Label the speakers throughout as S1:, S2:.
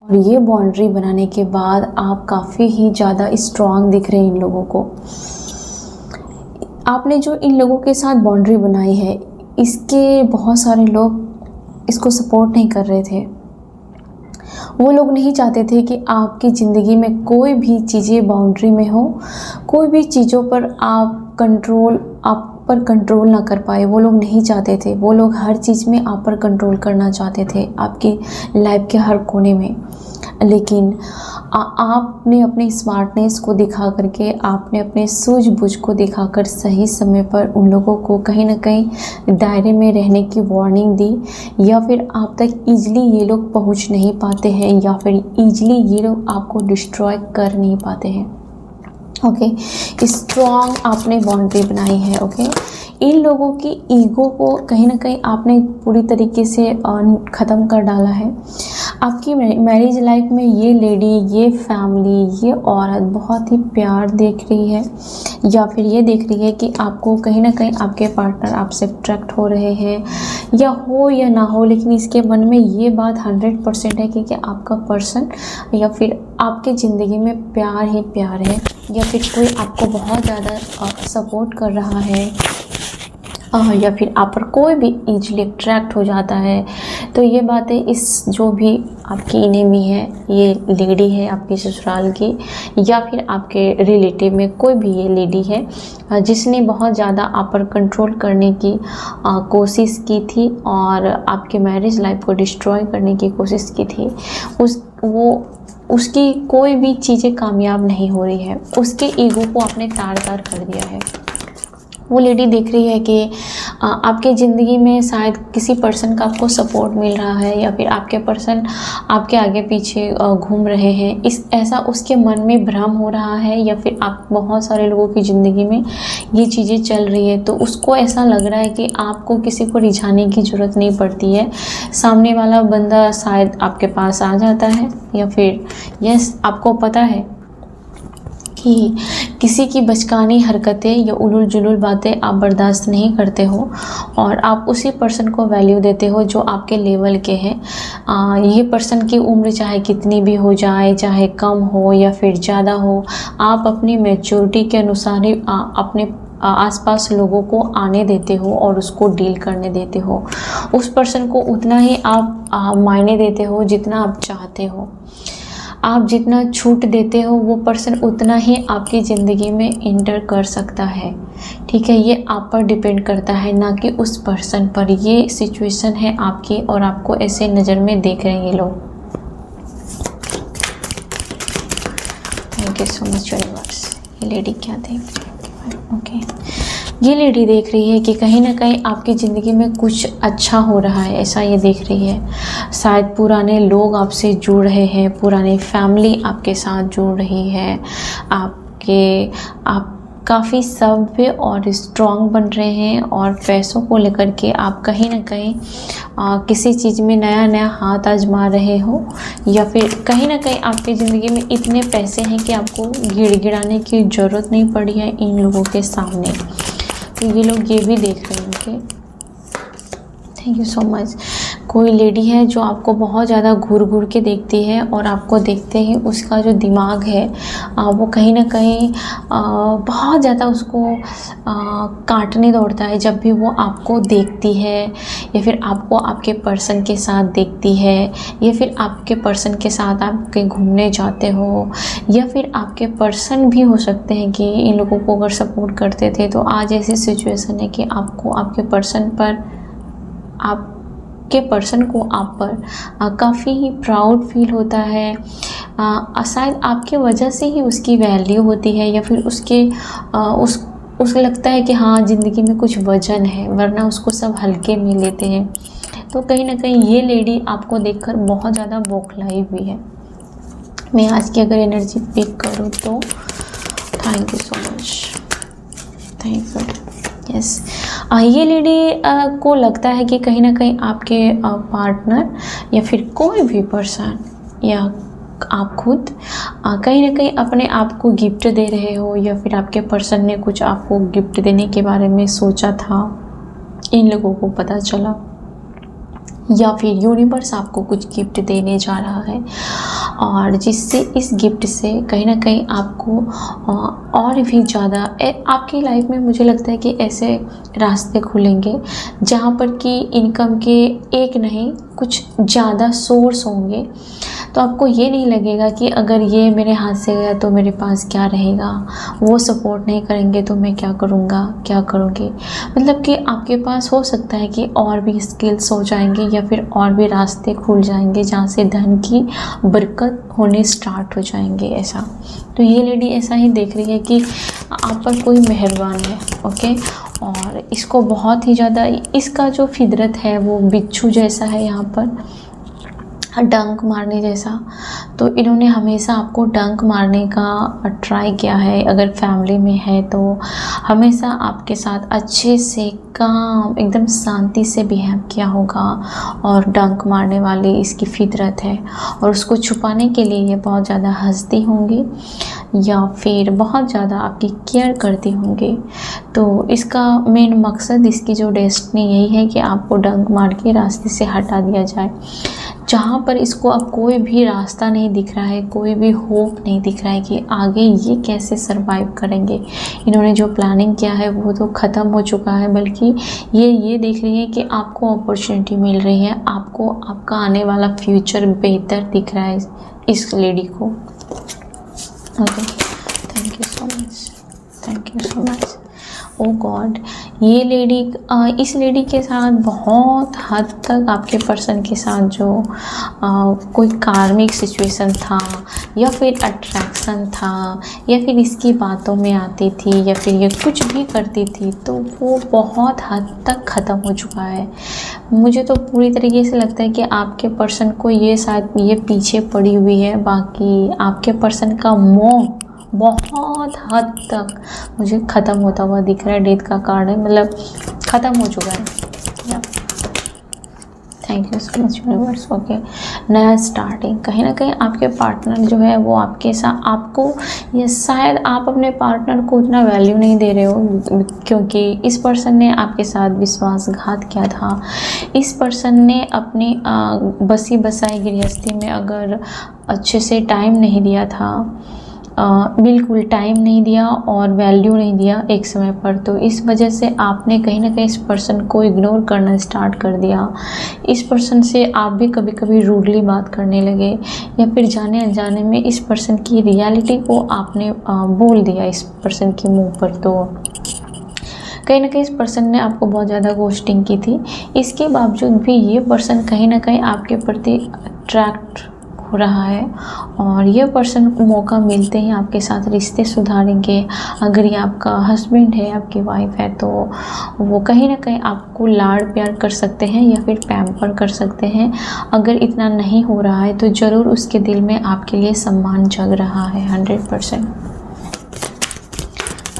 S1: ये बाउंड्री बनाने के बाद आप काफ़ी ही ज़्यादा स्ट्रांग दिख रहे हैं इन लोगों को। आपने जो इन लोगों के साथ बाउंड्री बनाई है, इसके बहुत सारे लोग इसको सपोर्ट नहीं कर रहे थे। वो लोग नहीं चाहते थे कि आपकी ज़िंदगी में कोई भी चीज़ें बाउंड्री में हो, कोई भी चीज़ों पर आप पर कंट्रोल ना कर पाए। वो लोग नहीं चाहते थे। वो लोग हर चीज़ में आप पर कंट्रोल करना चाहते थे, आपकी लाइफ के हर कोने में। लेकिन आपने अपनी स्मार्टनेस को दिखा करके, आपने अपने सूझबूझ को दिखाकर सही समय पर उन लोगों को कहीं ना कहीं दायरे में रहने की वार्निंग दी, या फिर आप तक ईजिली ये लोग पहुंच नहीं पाते हैं, या फिर ईजिली ये लोग आपको डिस्ट्रॉय कर नहीं पाते हैं। ओके, स्ट्रॉन्ग आपने बाउंड्री बनाई है। ओके, इन लोगों की ईगो को कहीं ना कहीं आपने पूरी तरीके से ख़त्म कर डाला है। आपकी मैरिज लाइफ में ये लेडी, ये फैमिली, ये औरत बहुत ही प्यार देख रही है, या फिर ये देख रही है कि आपको कहीं ना कहीं आपके पार्टनर आपसे अट्रैक्ट हो रहे हैं, या हो या ना हो, लेकिन इसके मन में ये बात 100% है कि आपका पर्सन या फिर आपके ज़िंदगी में प्यार ही प्यार है, या फिर कोई आपको बहुत ज़्यादा सपोर्ट कर रहा है, या फिर आप पर कोई भी ईजिली अट्रैक्ट हो जाता है। तो ये बातें इस जो भी आपकी इनेमी है, ये लेडी है आपकी ससुराल की, या फिर आपके रिलेटिव में कोई भी ये लेडी है जिसने बहुत ज़्यादा आप पर कंट्रोल करने की कोशिश की थी और आपके मैरिज लाइफ को डिस्ट्रॉय करने की कोशिश की थी, उसकी कोई भी चीज़ें कामयाब नहीं हो रही है। उसके ईगो को आपने तार-तार कर दिया है। वो लेडी देख रही है कि आपके ज़िंदगी में शायद किसी पर्सन का आपको सपोर्ट मिल रहा है, या फिर आपके पर्सन आपके आगे पीछे घूम रहे हैं, ऐसा उसके मन में भ्रम हो रहा है, या फिर आप बहुत सारे लोगों की ज़िंदगी में ये चीज़ें चल रही है, तो उसको ऐसा लग रहा है कि आपको किसी को रिझाने की ज़रूरत नहीं पड़ती है। सामने वाला बंदा शायद आपके पास आ जाता है, या फिर यस, आपको पता है कि किसी की बचकानी हरकतें या उलूल जुलूल बातें आप बर्दाश्त नहीं करते हो, और आप उसी पर्सन को वैल्यू देते हो जो आपके लेवल के हैं। ये पर्सन की उम्र चाहे कितनी भी हो जाए, चाहे कम हो या फिर ज़्यादा हो, आप अपनी मैच्योरिटी के अनुसार ही अपने आसपास लोगों को आने देते हो और उसको डील करने देते हो। उस पर्सन को उतना ही आप मायने देते हो जितना आप चाहते हो। आप जितना छूट देते हो, वो पर्सन उतना ही आपकी ज़िंदगी में इंटर कर सकता है। ठीक है, ये आप पर डिपेंड करता है, ना कि उस पर्सन पर। ये सिचुएशन है आपकी, और आपको ऐसे नज़र में देख रहे हैं ये लोग। Thank you so much universe. ये लेडी क्या देख रही है? ओके, ये लेडी देख रही है कि कहीं ना कहीं आपकी ज़िंदगी में कुछ अच्छा हो रहा है, ऐसा ये देख रही है। शायद पुराने लोग आपसे जुड़ रहे हैं, पुरानी फैमिली आपके साथ जुड़ रही है, आप काफ़ी सभ्य और स्ट्रॉन्ग बन रहे हैं, और पैसों को लेकर के आप कहीं ना कहीं किसी चीज़ में नया नया हाथ आजमा रहे हो, या फिर कहीं ना कहीं आपकी ज़िंदगी में इतने पैसे हैं कि आपको गिड़गिड़ाने की ज़रूरत नहीं पड़ी है इन लोगों के सामने। तो ये लोग ये भी देख रहे हैं। Okay, thank you so much. कोई लेडी है जो आपको बहुत ज़्यादा घूर घूर के देखती है, और आपको देखते ही उसका जो दिमाग है वो कहीं ना कहीं बहुत ज़्यादा उसको काटने दौड़ता है जब भी वो आपको देखती है, या फिर आपको आपके पर्सन के साथ देखती है, या फिर आपके पर्सन के साथ आप कहीं घूमने जाते हो, या फिर आपके पर्सन भी हो सकते हैं कि इन लोगों को अगर सपोर्ट करते थे, तो आज ऐसी सिचुएशन है कि आपको आपके पर्सन को आप पर काफ़ी ही प्राउड फील होता है। शायद आपके वजह से ही उसकी वैल्यू होती है, या फिर उसको लगता है कि हाँ, ज़िंदगी में कुछ वजन है, वरना उसको सब हल्के में लेते हैं। तो कहीं ना कहीं ये लेडी आपको देखकर बहुत ज़्यादा बौखलाई हुई है। मैं आज की अगर एनर्जी पिक करूँ तो thank you so much, thank you. Yes, ये लेडी को लगता है कि कहीं ना कहीं आपके पार्टनर या फिर कोई भी पर्सन या आप खुद कहीं ना कहीं अपने आप को गिफ्ट दे रहे हो, या फिर आपके पर्सन ने कुछ आपको गिफ्ट देने के बारे में सोचा था, इन लोगों को पता चला, या फिर यूनिवर्स आपको कुछ गिफ्ट देने जा रहा है। और जिससे इस गिफ्ट से कहीं ना कहीं आपको और भी ज़्यादा आपकी लाइफ में मुझे लगता है कि ऐसे रास्ते खुलेंगे जहाँ पर कि इनकम के एक नहीं कुछ ज़्यादा सोर्स होंगे। तो आपको ये नहीं लगेगा कि अगर ये मेरे हाथ से गया तो मेरे पास क्या रहेगा, वो सपोर्ट नहीं करेंगे तो मैं क्या करूँगा, क्या करूँगी। मतलब कि आपके पास हो सकता है कि और भी स्किल्स हो जाएंगे या फिर और भी रास्ते खुल जाएंगे जहाँ से धन की बरकत होने स्टार्ट हो जाएंगे ऐसा। तो ये लेडी ऐसा ही देख रही है कि आप पर कोई मेहरबान है। ओके, और इसको बहुत ही ज़्यादा, इसका जो फितरत है वो बिच्छू जैसा है, यहाँ पर डंक मारने जैसा। तो इन्होंने हमेशा आपको डंक मारने का ट्राई किया है। अगर फैमिली में है तो हमेशा आपके साथ अच्छे से काम एकदम शांति से बिहेव किया होगा, और डंक मारने वाली इसकी फितरत है। और उसको छुपाने के लिए ये बहुत ज़्यादा हंसती होंगी या फिर बहुत ज़्यादा आपकी केयर करती होंगी। तो इसका मेन मकसद, इसकी जो डेस्टिनी यही है कि आपको डंक मार के रास्ते से हटा दिया जाए। जहाँ पर इसको अब कोई भी रास्ता नहीं दिख रहा है, कोई भी होप नहीं दिख रहा है कि आगे ये कैसे सरवाइव करेंगे। इन्होंने जो प्लानिंग किया है वो तो ख़त्म हो चुका है, बल्कि ये देख रही है कि आपको अपॉर्चुनिटी मिल रही है, आपको आपका आने वाला फ्यूचर बेहतर दिख रहा है इस लेडी को। Okay, thank you so much, thank you so much. Oh god, ये लेडी, इस लेडी के साथ बहुत हद तक आपके पर्सन के साथ जो कोई कार्मिक सिचुएशन था या फिर अट्रैक्शन था या फिर इसकी बातों में आती थी या फिर ये कुछ भी करती थी, तो वो बहुत हद तक ख़त्म हो चुका है। मुझे तो पूरी तरीके से लगता है कि आपके पर्सन को ये शायद ये पीछे पड़ी हुई है। बाकी आपके पर्सन का मोह बहुत हद तक मुझे ख़त्म होता हुआ दिख रहा है। डेथ का कार्ड है, मतलब ख़त्म हो चुका है। Thank you so much universe. Okay, नया स्टार्टिंग। कहीं ना कहीं आपके पार्टनर जो है वो आपके साथ, आपको, या शायद आप अपने पार्टनर को उतना वैल्यू नहीं दे रहे हो, क्योंकि इस पर्सन ने आपके साथ विश्वासघात किया था। इस पर्सन ने अपनी बसी बसाई गृहस्थी में अगर अच्छे से टाइम नहीं दिया था, बिल्कुल टाइम नहीं दिया और वैल्यू नहीं दिया एक समय पर, तो इस वजह से आपने कहीं ना कहीं इस पर्सन को इग्नोर करना स्टार्ट कर दिया। इस पर्सन से आप भी कभी कभी रूडली बात करने लगे, या फिर जाने अनजाने में इस पर्सन की रियलिटी को आपने बोल दिया इस पर्सन के मुंह पर। तो कहीं ना कहीं इस पर्सन ने आपको बहुत ज़्यादा घोस्टिंग की थी। इसके बावजूद भी ये पर्सन कहीं ना कहीं आपके प्रति अट्रैक्ट हो रहा है, और ये पर्सन मौका मिलते ही आपके साथ रिश्ते सुधारेंगे। अगर ये आपका हस्बैंड है, आपकी वाइफ है, तो वो कहीं ना कहीं आपको लाड़ प्यार कर सकते हैं या फिर पैम्पर कर सकते हैं। अगर इतना नहीं हो रहा है तो ज़रूर उसके दिल में आपके लिए सम्मान जग रहा है 100%।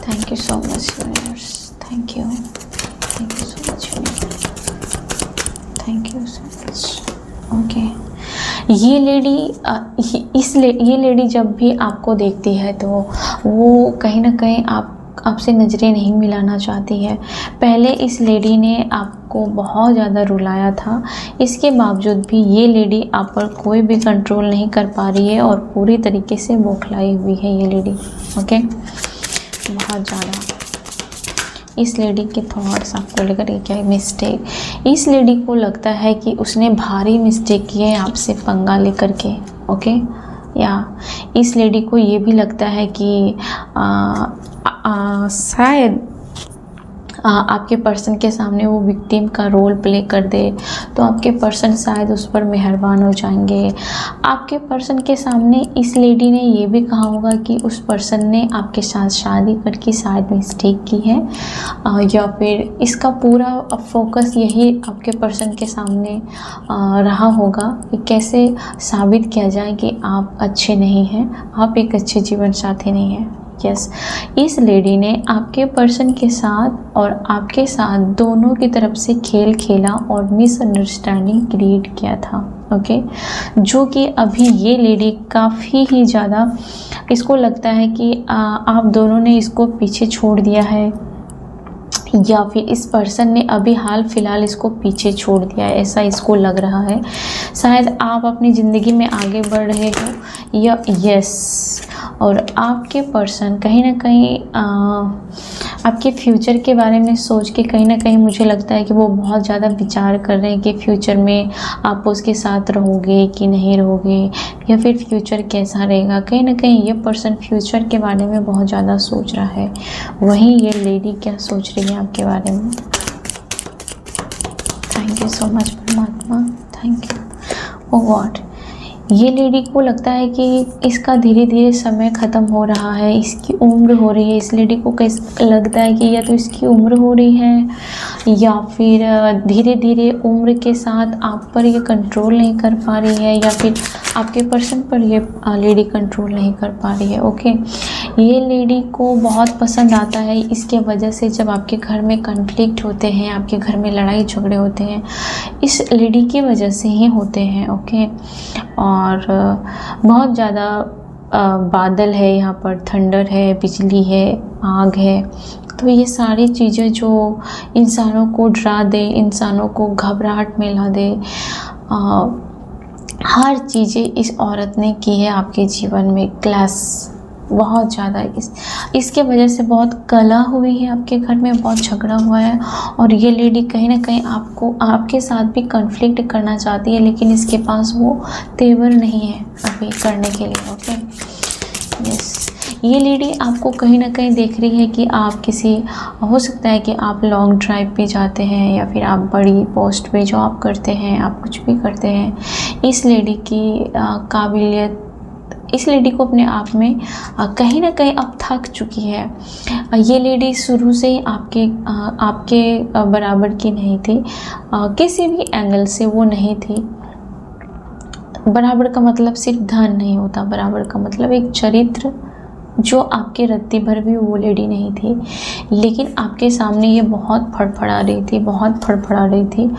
S1: Thank you so much universe, thank you so much universe, thank you so much. Okay, ये लेडी जब भी आपको देखती है तो वो कहीं ना कहीं आपसे नज़रें नहीं मिलाना चाहती है। पहले इस लेडी ने आपको बहुत ज़्यादा रुलाया था, इसके बावजूद भी ये लेडी आप पर कोई भी कंट्रोल नहीं कर पा रही है और पूरी तरीके से बौखलाई हुई है ये लेडी। ओके, बहुत ज़्यादा इस लेडी के थॉट्स आपको लेकर क्या मिस्टेक, इस लेडी को लगता है कि उसने भारी मिस्टेक की है आपसे पंगा लेकर के। ओके, या इस लेडी को ये भी लगता है कि शायद आपके पर्सन के सामने वो विक्टिम का रोल प्ले कर दे तो आपके पर्सन शायद उस पर मेहरबान हो जाएंगे। आपके पर्सन के सामने इस लेडी ने ये भी कहा होगा कि उस पर्सन ने आपके साथ शादी करके शायद मिस्टेक की है, या फिर इसका पूरा फोकस यही आपके पर्सन के सामने रहा होगा कि कैसे साबित किया जाए कि आप अच्छे नहीं हैं, आप एक अच्छे जीवन साथी नहीं हैं। यस, इस लेडी ने आपके पर्सन के साथ और आपके साथ दोनों की तरफ से खेल खेला और मिसअंडरस्टैंडिंग क्रिएट किया था। ओके, जो कि अभी ये लेडी काफ़ी ही ज़्यादा, इसको लगता है कि आप दोनों ने इसको पीछे छोड़ दिया है, या फिर इस पर्सन ने अभी हाल फिलहाल इसको पीछे छोड़ दिया है, ऐसा इसको लग रहा है। शायद आप अपनी ज़िंदगी में आगे बढ़ रहे हो या यस, और आपके पर्सन कहीं ना कहीं आपके फ्यूचर के बारे में सोच के कहीं ना कहीं मुझे लगता है कि वो बहुत ज़्यादा विचार कर रहे हैं कि फ्यूचर में आप उसके साथ रहोगे कि नहीं रहोगे, या फिर फ्यूचर कैसा रहेगा। कहीं ना कहीं ये पर्सन फ्यूचर के बारे में बहुत ज़्यादा सोच रहा है। वहीं ये लेडी क्या सोच रही है आपके बारे में। थैंक यू सो मच परमात्मा, थैंक यू। ओ गॉड, ये लेडी को लगता है कि इसका धीरे धीरे समय ख़त्म हो रहा है, इसकी उम्र हो रही है। इस लेडी को कैसे लगता है कि या तो इसकी उम्र हो रही है या फिर धीरे धीरे उम्र के साथ आप पर ये कंट्रोल नहीं कर पा रही है, या फिर आपके पर्सन पर ये लेडी कंट्रोल नहीं कर पा रही है। ओके, ये लेडी को बहुत पसंद आता है इसके वजह से जब आपके घर में कन्फ्लिक्ट होते हैं, आपके घर में लड़ाई झगड़े होते हैं, इस लेडी की वजह से ही होते हैं। ओके, और बहुत ज़्यादा बादल है यहाँ पर, थंडर है, बिजली है, आग है। तो ये सारी चीज़ें जो इंसानों को डरा दे, इंसानों को घबराहट में ला दे, हर चीज़ें इस औरत ने की है आपके जीवन में। क्लास बहुत ज़्यादा इसके वजह से बहुत कलह हुई है आपके घर में, बहुत झगड़ा हुआ है। और ये लेडी कहीं ना कहीं आपके साथ भी कन्फ्लिक्ट करना चाहती है, लेकिन इसके पास वो तेवर नहीं है अभी करने के लिए। ओके, यस, ये लेडी आपको कहीं ना कहीं देख रही है कि आप किसी, हो सकता है कि आप लॉन्ग ड्राइव पे जाते हैं या फिर आप बड़ी पोस्ट पे जॉब करते हैं, आप कुछ भी करते हैं। इस लेडी की काबिलियत, इस लेडी को अपने आप में कहीं ना कहीं अब थक चुकी है। ये लेडी शुरू से ही आपके बराबर की नहीं थी, किसी भी एंगल से वो नहीं थी। बराबर का मतलब सिर्फ धन नहीं होता, बराबर का मतलब एक चरित्र जो आपके रत्ती भर भी वो लेडी नहीं थी, लेकिन आपके सामने ये बहुत फड़फड़ा रही थी, बहुत फड़फड़ा रही थी,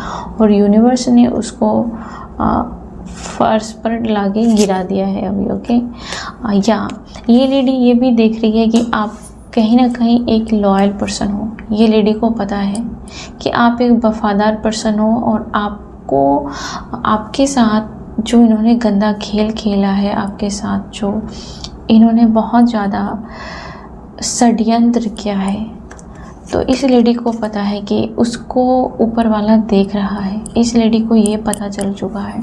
S1: और यूनिवर्स ने उसको फर्श पर लाके गिरा दिया है अभी। ओके, या ये लेडी ये भी देख रही है कि आप कहीं ना कहीं एक लॉयल पर्सन हो। ये लेडी को पता है कि आप एक वफादार पर्सन हो, और आपको आपके साथ जो इन्होंने गंदा खेल खेला है, आपके साथ जो इन्होंने बहुत ज़्यादा षड्यंत्र किया है, तो इस लेडी को पता है कि उसको ऊपर वाला देख रहा है। इस लेडी को ये पता चल चुका है।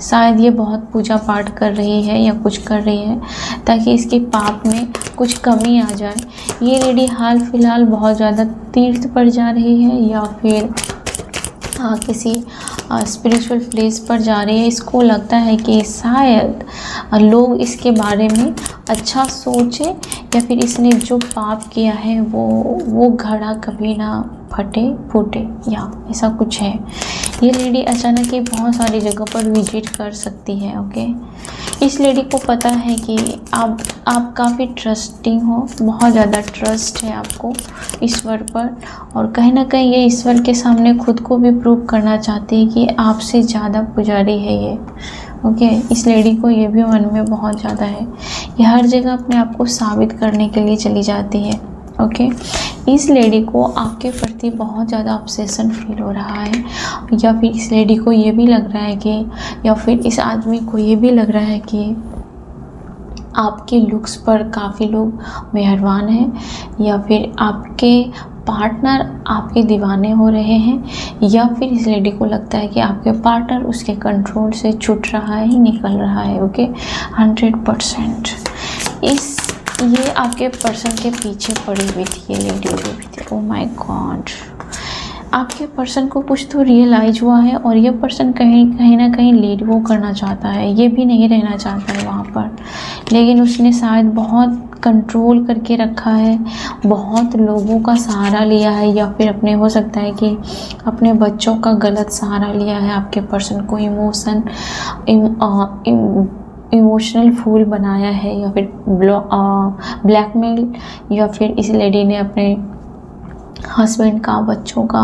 S1: शायद ये बहुत पूजा पाठ कर रही है या कुछ कर रही है ताकि इसके पाप में कुछ कमी आ जाए। ये लेडी हाल फिलहाल बहुत ज़्यादा तीर्थ पर जा रही है या फिर किसी स्पिरिचुअल प्लेस पर जा रही है। इसको लगता है कि शायद लोग इसके बारे में अच्छा सोचे, या फिर इसने जो पाप किया है वो घड़ा कभी ना फूटे, या ऐसा कुछ है। ये लेडी अचानक ही बहुत सारी जगह पर विजिट कर सकती है। ओके, इस लेडी को पता है कि आप काफ़ी ट्रस्टिंग हो, बहुत ज़्यादा ट्रस्ट है आपको ईश्वर पर, और कहीं ना कहीं ये ईश्वर के सामने खुद को भी प्रूव करना चाहती है कि आपसे ज़्यादा पुजारी है ये। ओके, इस लेडी को ये भी मन में बहुत ज़्यादा है। ये हर जगह अपने आप को साबित करने के लिए चली जाती है। ओके, इस लेडी को आपके प्रति बहुत ज़्यादा ऑब्सेशन फील हो रहा है, या फिर इस लेडी को ये भी लग रहा है कि, या फिर इस आदमी को ये भी लग रहा है कि आपके लुक्स पर काफ़ी लोग मेहरबान हैं, या फिर आपके पार्टनर आपके दीवाने हो रहे हैं, या फिर इस लेडी को लगता है कि आपके पार्टनर उसके कंट्रोल से छूट रहा है, निकल रहा है। ओके, 100% ये आपके पर्सन के पीछे पड़ी हुई थी ये लेडी जो भी थी। ओह माय गॉड, आपके पर्सन को कुछ तो रियलाइज हुआ है, और ये पर्सन कहीं ना कहीं लीड वो करना चाहता है, ये भी नहीं रहना चाहता है वहाँ पर, लेकिन उसने शायद बहुत कंट्रोल करके रखा है, बहुत लोगों का सहारा लिया है, या फिर अपने, हो सकता है कि अपने बच्चों का गलत सहारा लिया है। आपके पर्सन को इमोशनल फूल बनाया है, या फिर ब्लैकमेल, या फिर इस लेडी ने अपने हस्बैंड का, बच्चों का,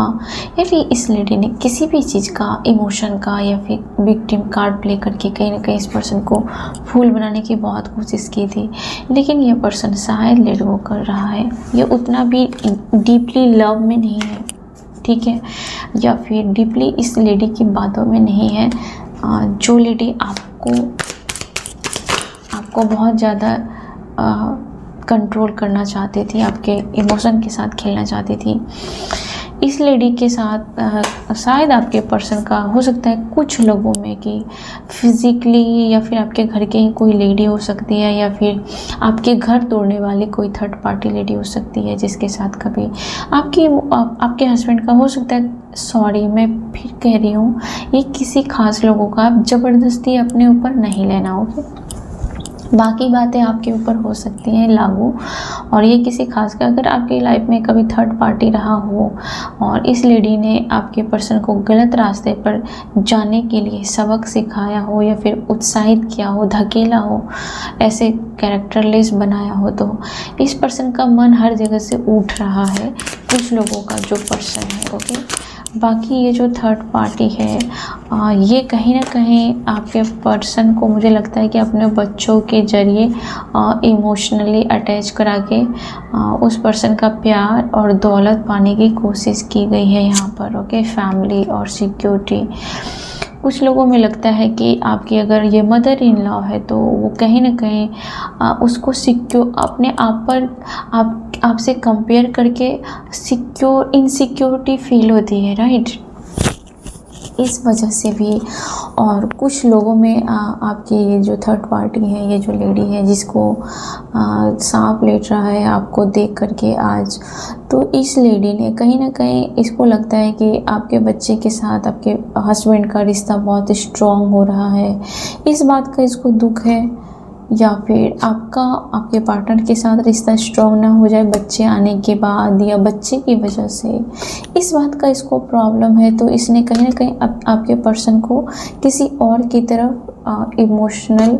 S1: या फिर इस लेडी ने किसी भी चीज़ का, इमोशन का या फिर विक्टिम कार्ड प्ले करके कहीं ना कहीं इस पर्सन को फूल बनाने की बहुत कोशिश की थी। लेकिन ये पर्सन शायद लेट गो कर रहा है, ये उतना भी डीपली लव में नहीं है, ठीक है, या फिर डीपली इस लेडी की बातों में नहीं है। जो लेडी आपको बहुत ज़्यादा कंट्रोल करना चाहती थी, आपके इमोशन के साथ खेलना चाहती थी, इस लेडी के साथ शायद आपके पर्सन का हो सकता है कुछ लोगों में कि फिज़िकली, या फिर आपके घर के ही कोई लेडी हो सकती है, या फिर आपके घर तोड़ने वाली कोई थर्ड पार्टी लेडी हो सकती है, जिसके साथ कभी आपके हस्बैंड का हो सकता है। सॉरी, मैं फिर कह रही हूँ, ये किसी खास लोगों का आप ज़बरदस्ती अपने ऊपर नहीं लेना होगा। बाकी बातें आपके ऊपर हो सकती हैं लागू, और ये किसी खास का, अगर आपकी लाइफ में कभी थर्ड पार्टी रहा हो और इस लेडी ने आपके पर्सन को गलत रास्ते पर जाने के लिए सबक सिखाया हो, या फिर उत्साहित किया हो, धकेला हो, ऐसे कैरेक्टरलेस बनाया हो, तो इस पर्सन का मन हर जगह से उठ रहा है, कुछ लोगों का जो पर्सन है। ओके, बाकी ये जो थर्ड पार्टी है, ये कहीं ना कहीं आपके पर्सन को, मुझे लगता है कि अपने बच्चों के ज़रिए इमोशनली अटैच करा के उस पर्सन का प्यार और दौलत पाने की कोशिश की गई है यहाँ पर। ओके, फैमिली और सिक्योरिटी, कुछ लोगों में लगता है कि आपकी अगर ये मदर इन लॉ है तो वो कहीं ना कहीं उसको अपने आप पर आपसे कंपेयर करके इनसिक्योरिटी फील होती है, राइट, इस वजह से भी। और कुछ लोगों में आपकी ये जो थर्ड पार्टी है, ये जो लेडी है जिसको सांप लेट रहा है आपको देख करके आज, तो इस लेडी ने कहीं ना कहीं, इसको लगता है कि आपके बच्चे के साथ आपके हस्बैंड का रिश्ता बहुत स्ट्रॉन्ग हो रहा है, इस बात का इसको दुख है, या फिर आपके पार्टनर के साथ रिश्ता स्ट्रॉन्ग ना हो जाए बच्चे आने के बाद, या बच्चे की वजह से, इस बात का इसको प्रॉब्लम है। तो इसने कहीं ना कहीं आपके पर्सन को किसी और की तरफ इमोशनल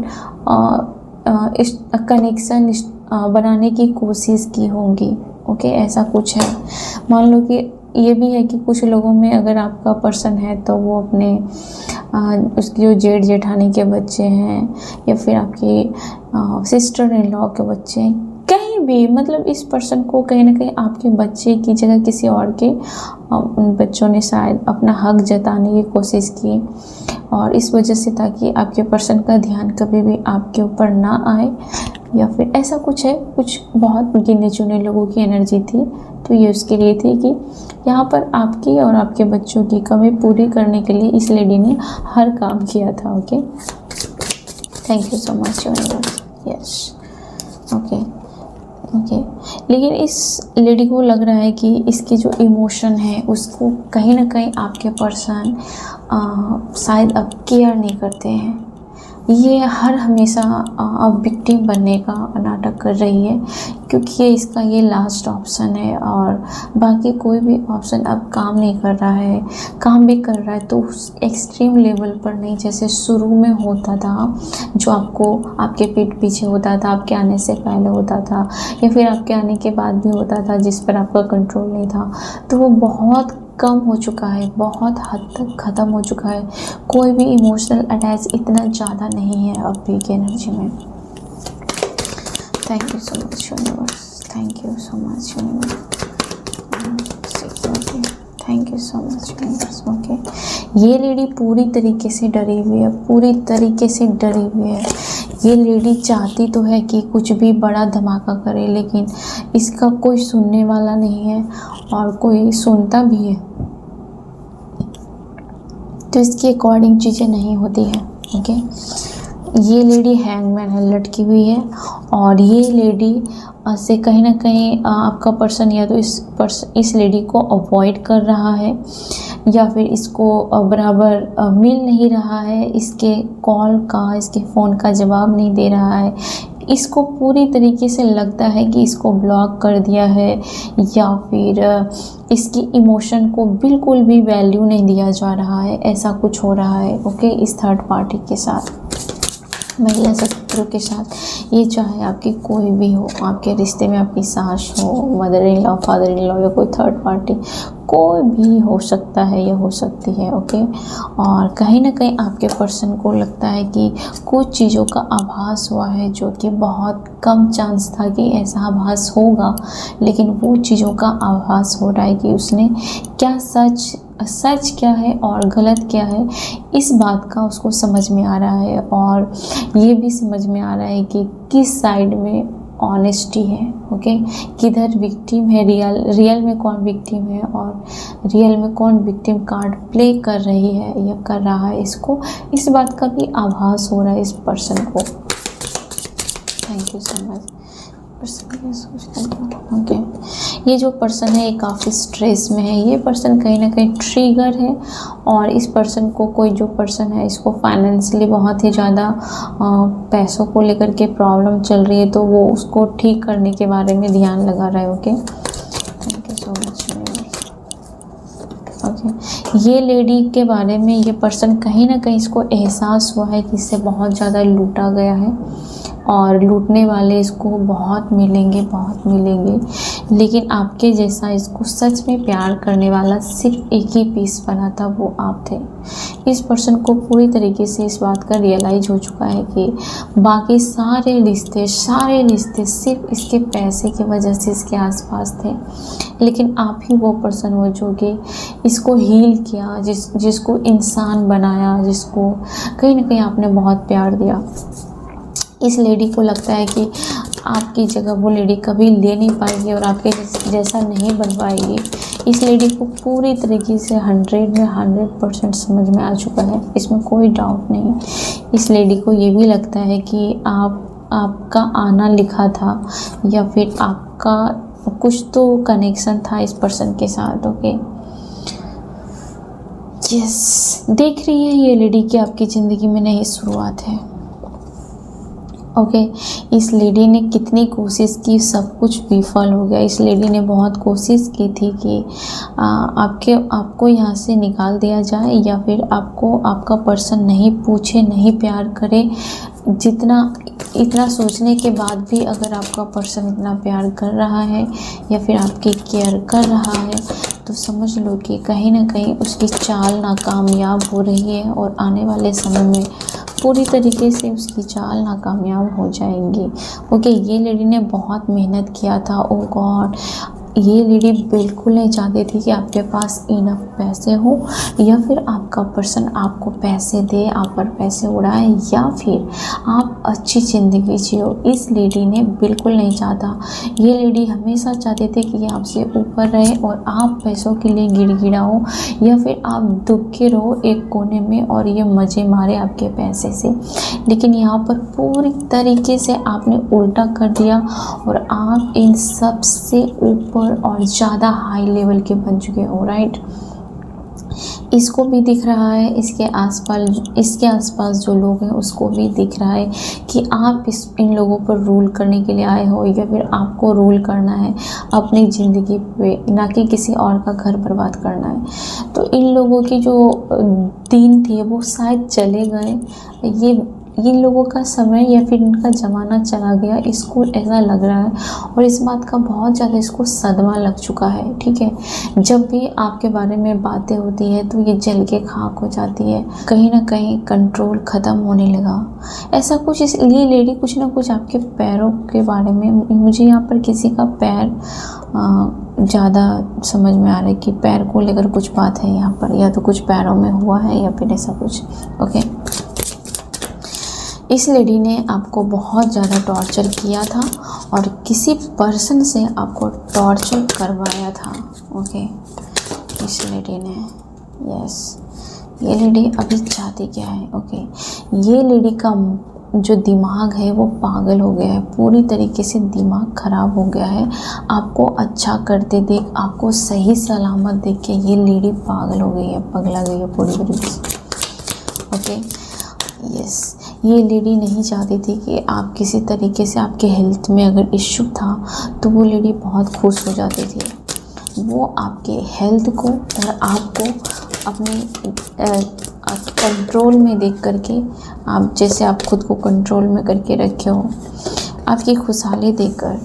S1: कनेक्शन बनाने की कोशिश की होगी। ओके, ऐसा कुछ है। मान लो कि ये भी है कि कुछ लोगों में अगर आपका पर्सन है तो वो अपने उसकी जो जेठानी के बच्चे हैं, या फिर आपकी सिस्टर इन लॉ के बच्चे हैं, कहीं भी, मतलब इस पर्सन को कहीं ना कहीं आपके बच्चे की जगह किसी और के बच्चों ने शायद अपना हक जताने की कोशिश की, और इस वजह से ताकि आपके पर्सन का ध्यान कभी भी आपके ऊपर ना आए, या फिर ऐसा कुछ है। कुछ बहुत गिने चुने लोगों की एनर्जी थी, तो ये उसके लिए थी कि यहाँ पर आपकी और आपके बच्चों की कमी पूरी करने के लिए इस लेडी ने हर काम किया था। Okay, thank you so much universe. Yes, okay. लेकिन इस लेडी को लग रहा है कि इसकी जो इमोशन है उसको कहीं ना कहीं आपके पर्सन शायद अब केयर नहीं करते हैं। ये हर हमेशा अब विक्टिम बनने का नाटक कर रही है, क्योंकि ये इसका ये लास्ट ऑप्शन है, और बाकी कोई भी ऑप्शन अब काम नहीं कर रहा है। काम भी कर रहा है तो उस एक्सट्रीम लेवल पर नहीं, जैसे शुरू में होता था, जो आपको आपके पीठ पीछे होता था, आपके आने से पहले होता था, या फिर आपके आने के बाद भी होता था, जिस पर आपका कंट्रोल नहीं था। तो वो बहुत कम हो चुका है, बहुत हद तक ख़त्म हो चुका है। कोई भी इमोशनल अटैच इतना ज़्यादा नहीं है अब भी की एनर्जी में। Thank you so much universe, thank you so much universe, thank you so much universe. Okay, ये लेडी पूरी तरीके से डरी हुई है, पूरी तरीके से डरी हुई है। ये लेडी चाहती तो है कि कुछ भी बड़ा धमाका करे, लेकिन इसका कोई सुनने वाला नहीं है, और कोई सुनता भी है तो इसके अकॉर्डिंग चीज़ें नहीं होती हैं। ओके, ये लेडी हैंगमैन है, लटकी हुई है, और ये लेडी से कहीं ना कहीं आपका पर्सन या तो इस लेडी को अवॉइड कर रहा है, या फिर इसको बराबर मिल नहीं रहा है, इसके कॉल का, इसके फ़ोन का जवाब नहीं दे रहा है। इसको पूरी तरीके से लगता है कि इसको ब्लॉक कर दिया है, या फिर इसकी इमोशन को बिल्कुल भी वैल्यू नहीं दिया जा रहा है, ऐसा कुछ हो रहा है। ओके, इस थर्ड पार्टी के साथ महिला शत्रु के साथ, ये चाहे आपकी कोई भी हो, आपके रिश्ते में आपकी सास हो, mother in law, father in law, या कोई थर्ड पार्टी, कोई भी हो सकता है या हो सकती है। ओके, और कहीं ना कहीं आपके पर्सन को लगता है कि कुछ चीज़ों का आभास हुआ है, जो कि बहुत कम चांस था कि ऐसा आभास होगा, लेकिन वो चीज़ों का आभास हो रहा है कि उसने क्या सच क्या है और गलत क्या है, इस बात का उसको समझ में आ रहा है। और ये भी समझ में आ रहा है कि किस साइड में ऑनेस्टी है। ओके, किधर विक्टिम है, रियल में कौन विक्टिम है और रियल में कौन विक्टिम कार्ड प्ले कर रही है या कर रहा है, इसको इस बात का भी आभास हो रहा है इस पर्सन को। Thank you so much. Okay, ये जो पर्सन है ये काफ़ी स्ट्रेस में है। ये पर्सन कहीं ना कहीं ट्रिगर है, और इस पर्सन को, कोई जो पर्सन है, इसको फाइनेंशियली बहुत ही ज़्यादा पैसों को लेकर के प्रॉब्लम चल रही है, तो वो उसको ठीक करने के बारे में ध्यान लगा रहा है। Okay, thank you so much. Okay, ये लेडी के बारे में ये पर्सन कहीं ना कहीं इसको एहसास हुआ है कि इससे बहुत ज़्यादा लूटा गया है, और लूटने वाले इसको बहुत मिलेंगे, लेकिन आपके जैसा इसको सच में प्यार करने वाला सिर्फ एक ही पीस बना था, वो आप थे। इस पर्सन को पूरी तरीके से इस बात का रियलाइज हो चुका है कि बाकी सारे रिश्ते सिर्फ इसके पैसे की वजह से इसके आसपास थे, लेकिन आप ही वो पर्सन हो जो कि इसको हील किया, जिसको इंसान बनाया, जिसको कहीं ना कहीं आपने बहुत प्यार दिया। इस लेडी को लगता है कि आपकी जगह वो लेडी कभी ले नहीं पाएगी और आपके जैसा नहीं बन पाएगी। इस लेडी को पूरी तरीके से 100 में 100% समझ में आ चुका है, इसमें कोई डाउट नहीं। इस लेडी को ये भी लगता है कि आपका आना लिखा था, या फिर आपका कुछ तो कनेक्शन था इस पर्सन के साथ। ओके, यस, देख रही है ये लेडी कि आपकी ज़िंदगी में नई शुरुआत है। ओके, इस लेडी ने कितनी कोशिश की, सब कुछ विफल हो गया। इस लेडी ने बहुत कोशिश की थी कि आपको यहाँ से निकाल दिया जाए, या फिर आपको आपका पर्सन नहीं पूछे, नहीं प्यार करे। इतना सोचने के बाद भी अगर आपका पर्सन इतना प्यार कर रहा है या फिर आपकी केयर कर रहा है, तो समझ लो कि कहीं ना कहीं उसकी चाल नाकामयाब हो रही है, और आने वाले समय में पूरी तरीके से उसकी चाल नाकामयाब हो जाएंगी। ओके, ये लेडी ने बहुत मेहनत किया था। ओ गॉड, ये लेडी बिल्कुल नहीं चाहती थी कि आपके पास इनफ पैसे हो, या फिर आपका पर्सन आपको पैसे दे, आप पर पैसे उड़ाए, या फिर आप अच्छी ज़िंदगी जियो। इस लेडी ने बिल्कुल नहीं चाहता। ये लेडी हमेशा चाहती थी कि आपसे ऊपर रहे और आप पैसों के लिए गिड़गिड़ाओ, या फिर आप दुखे रहो एक कोने में और ये मज़े मारे आपके पैसे से। लेकिन यहाँ पर पूरी तरीके से आपने उल्टा कर दिया, और आप इन सब से ऊपर और ज़्यादा हाई लेवल के बन चुके हो। राइट, इसको भी दिख रहा है, इसके आसपास जो लोग हैं उसको भी दिख रहा है कि आप इन लोगों पर रूल करने के लिए आए हो, या फिर आपको रूल करना है अपनी ज़िंदगी पे, ना कि किसी और का घर बर्बाद करना है। तो इन लोगों की जो दिन थे वो शायद चले गए, इन लोगों का समय या फिर इनका ज़माना चला गया, इसको ऐसा लग रहा है, और इस बात का बहुत ज़्यादा इसको सदमा लग चुका है। ठीक है, जब भी आपके बारे में बातें होती है तो ये जल के खाक हो जाती है, कहीं ना कहीं कंट्रोल ख़त्म होने लगा, ऐसा कुछ। इसलिए लेडी कुछ ना कुछ आपके पैरों के बारे में, मुझे यहाँ पर किसी का पैर ज़्यादा समझ में आ रहा है कि पैर को लेकर कुछ बात है यहाँ पर, या तो कुछ पैरों में हुआ है या फिर ऐसा कुछ। ओके, इस लेडी ने आपको बहुत ज़्यादा टॉर्चर किया था, और किसी पर्सन से आपको टॉर्चर करवाया था। ओके, इस लेडी ने, यस, ये लेडी अभी चाहती क्या है। ओके, ये लेडी का जो दिमाग है वो पागल हो गया है, पूरी तरीके से दिमाग ख़राब हो गया है। आपको अच्छा करते देख, आपको सही सलामत देख के ये लेडी पागल हो गई है, पगला गई है पूरी तरीके से। ओके, यस, ये लेडी नहीं चाहती थी कि आप किसी तरीके से, आपके हेल्थ में अगर इश्यू था तो वो लेडी बहुत खुश हो जाती थी। वो आपके हेल्थ को और आपको कंट्रोल में देख करके, आप जैसे आप खुद को कंट्रोल में करके रखे हो, आपकी खुशहाली देखकर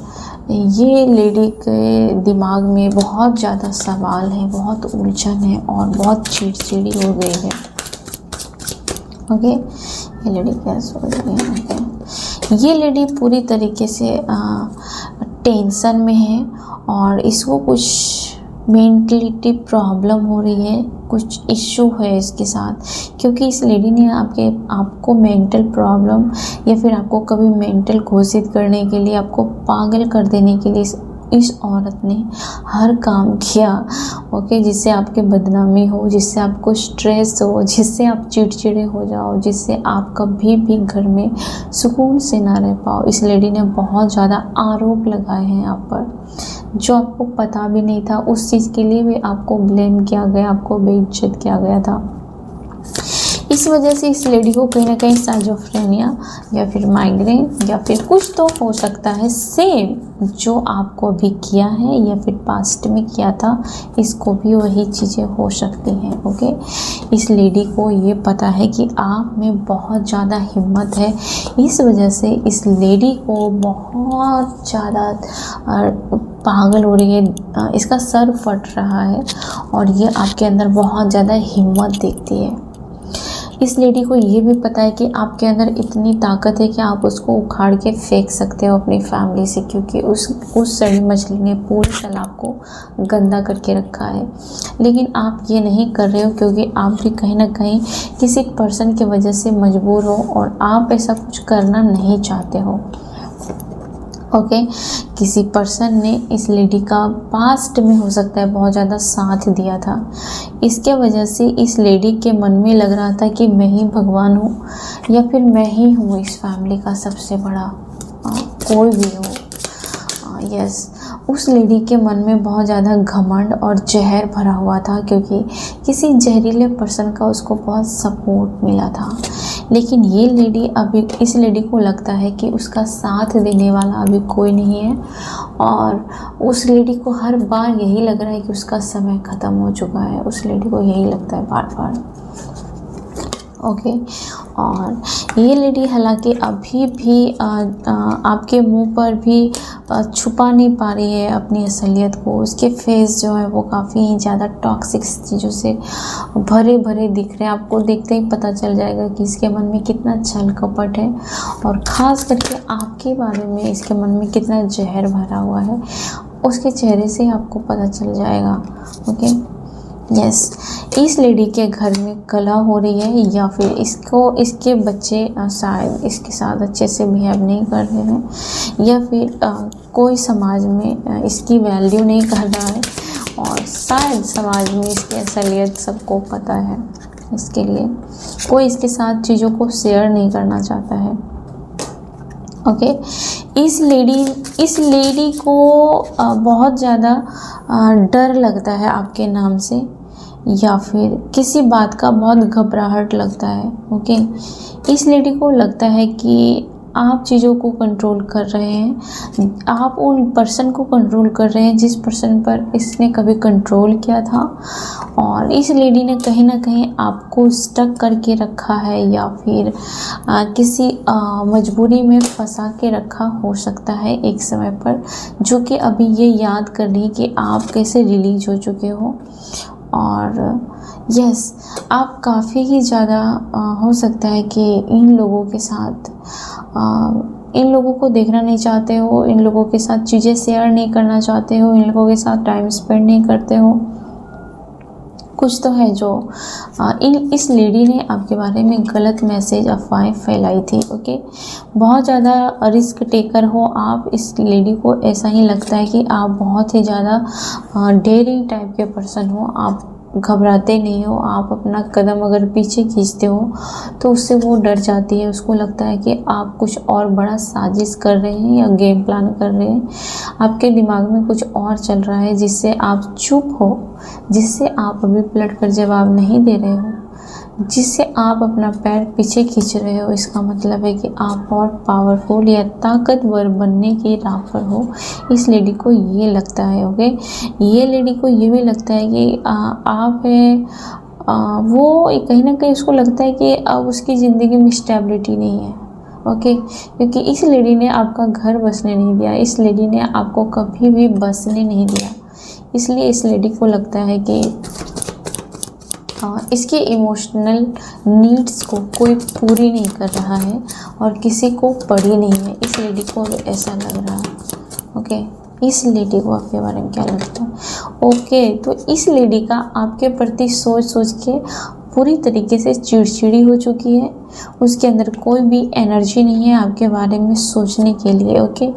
S1: ये लेडी के दिमाग में बहुत ज़्यादा सवाल है, बहुत उलझन है और बहुत चिड़चिड़ी हो गई है। ओके, ये लेडी क्या सोच रही है? ओके, ये लेडी पूरी तरीके से टेंशन में है और इसको कुछ मेंटलिटी प्रॉब्लम हो रही है, कुछ इश्यू है इसके साथ, क्योंकि इस लेडी ने आपको मेंटल प्रॉब्लम या फिर आपको कभी मेंटल घोषित करने के लिए, आपको पागल कर देने के लिए इस औरत ने हर काम किया। ओके, जिससे आपकी बदनामी हो, जिससे आपको स्ट्रेस हो, जिससे आप चिड़चिड़े हो जाओ, जिससे आप कभी भी घर में सुकून से ना रह पाओ। इस लेडी ने बहुत ज़्यादा आरोप लगाए हैं आप पर, जो आपको पता भी नहीं था, उस चीज़ के लिए भी आपको ब्लेम किया गया, आपको बेइज्जत किया गया था। इस वजह से इस लेडी को कहीं ना कहीं साइजोफ्रेनिया या फिर माइग्रेन या फिर कुछ तो हो सकता है सेम जो आपको अभी किया है या फिर पास्ट में किया था, इसको भी वही चीज़ें हो सकती हैं। ओके, इस लेडी को ये पता है कि आप में बहुत ज़्यादा हिम्मत है, इस वजह से इस लेडी को बहुत ज़्यादा पागल हो रही है, इसका सर फट रहा है और ये आपके अंदर बहुत ज़्यादा हिम्मत देखती है। इस लेडी को ये भी पता है कि आपके अंदर इतनी ताकत है कि आप उसको उखाड़ के फेंक सकते हो अपनी फैमिली से, क्योंकि उस सड़ी मछली ने पूरे तालाब को गंदा करके रखा है। लेकिन आप ये नहीं कर रहे हो क्योंकि आप भी कहीं ना कहीं किसी पर्सन की वजह से मजबूर हो और आप ऐसा कुछ करना नहीं चाहते हो। ओके, किसी पर्सन ने इस लेडी का पास्ट में हो सकता है बहुत ज़्यादा साथ दिया था, इसके वजह से इस लेडी के मन में लग रहा था कि मैं ही भगवान हूँ या फिर मैं ही हूँ इस फैमिली का सबसे बड़ा, कोई भी हो। यस, उस लेडी के मन में बहुत ज़्यादा घमंड और जहर भरा हुआ था, क्योंकि किसी जहरीले पर्सन का उसको बहुत सपोर्ट मिला था। लेकिन ये लेडी अभी, इस लेडी को लगता है कि उसका साथ देने वाला अभी कोई नहीं है और उस लेडी को हर बार यही लग रहा है कि उसका समय ख़त्म हो चुका है। उस लेडी को यही लगता है बार बार। ओके, और ये लेडी हालांकि अभी भी आपके मुंह पर भी छुपा नहीं पा रही है अपनी असलियत को। उसके फेस जो है वो काफ़ी ज़्यादा टॉक्सिक चीज़ों से भरे भरे दिख रहे हैं। आपको देखते ही पता चल जाएगा कि इसके मन में कितना छल कपट है और ख़ास करके आपके बारे में इसके मन में कितना जहर भरा हुआ है, उसके चेहरे से आपको पता चल जाएगा। ओके, यस, इस लेडी के घर में कलह हो रही है या फिर इसके बच्चे शायद इसके साथ अच्छे से बिहेव नहीं कर रहे हैं या फिर कोई समाज में इसकी वैल्यू नहीं कर रहा है और शायद समाज में इसकी असलियत सबको पता है, इसके लिए कोई इसके साथ चीज़ों को शेयर नहीं करना चाहता है। ओके, इस लेडी को बहुत ज़्यादा डर लगता है आपके नाम से या फिर किसी बात का बहुत घबराहट लगता है। ओके, इस लेडी को लगता है कि आप चीज़ों को कंट्रोल कर रहे हैं, आप उन पर्सन को कंट्रोल कर रहे हैं जिस पर्सन पर इसने कभी कंट्रोल किया था और इस लेडी ने कहीं ना कहीं आपको स्टक करके रखा है या फिर किसी मजबूरी में फंसा के रखा हो सकता है एक समय पर, जो कि अभी ये याद कर रही कि आप कैसे रिलीज हो चुके हो। और यस, आप काफ़ी ही ज़्यादा हो सकता है कि इन लोगों के साथ इन लोगों को देखना नहीं चाहते हो, इन लोगों के साथ चीज़ें शेयर नहीं करना चाहते हो, इन लोगों के साथ टाइम स्पेंड नहीं करते हो। कुछ तो है जो इस लेडी ने आपके बारे में गलत मैसेज अफवाहें फैलाई थी। ओके, बहुत ज़्यादा रिस्क टेकर हो आप। इस लेडी को ऐसा ही लगता है कि आप बहुत ही ज़्यादा डेयरिंग टाइप के पर्सन हो, आप घबराते नहीं हो, आप अपना कदम अगर पीछे खींचते हो तो उससे वो डर जाती है। उसको लगता है कि आप कुछ और बड़ा साजिश कर रहे हैं या गेम प्लान कर रहे हैं, आपके दिमाग में कुछ और चल रहा है जिससे आप चुप हो, जिससे आप अभी पलट कर जवाब नहीं दे रहे हो, जिससे आप अपना पैर पीछे खींच रहे हो। इसका मतलब है कि आप और पावरफुल या ताकतवर बनने की राह पर हो। इस लेडी को ये लगता है। ओके, ये लेडी को ये भी लगता है कि आप वो कहीं ना कहीं उसको लगता है कि अब उसकी ज़िंदगी में स्टेबिलिटी नहीं है। ओके, क्योंकि इस लेडी ने आपका घर बसने नहीं दिया, इस लेडी ने आपको कभी भी बसने नहीं दिया। इसलिए इस लेडी को लगता है कि इसके इमोशनल नीड्स को कोई पूरी नहीं कर रहा है और किसी को पड़ी नहीं है। इस लेडी को ऐसा लग रहा है। ओके, इस लेडी को आपके बारे में क्या लगता है? ओके, तो इस लेडी का आपके प्रति सोच सोच के पूरी तरीके से चिड़चिड़ी हो चुकी है। उसके अंदर कोई भी एनर्जी नहीं है आपके बारे में सोचने के लिए। ओके,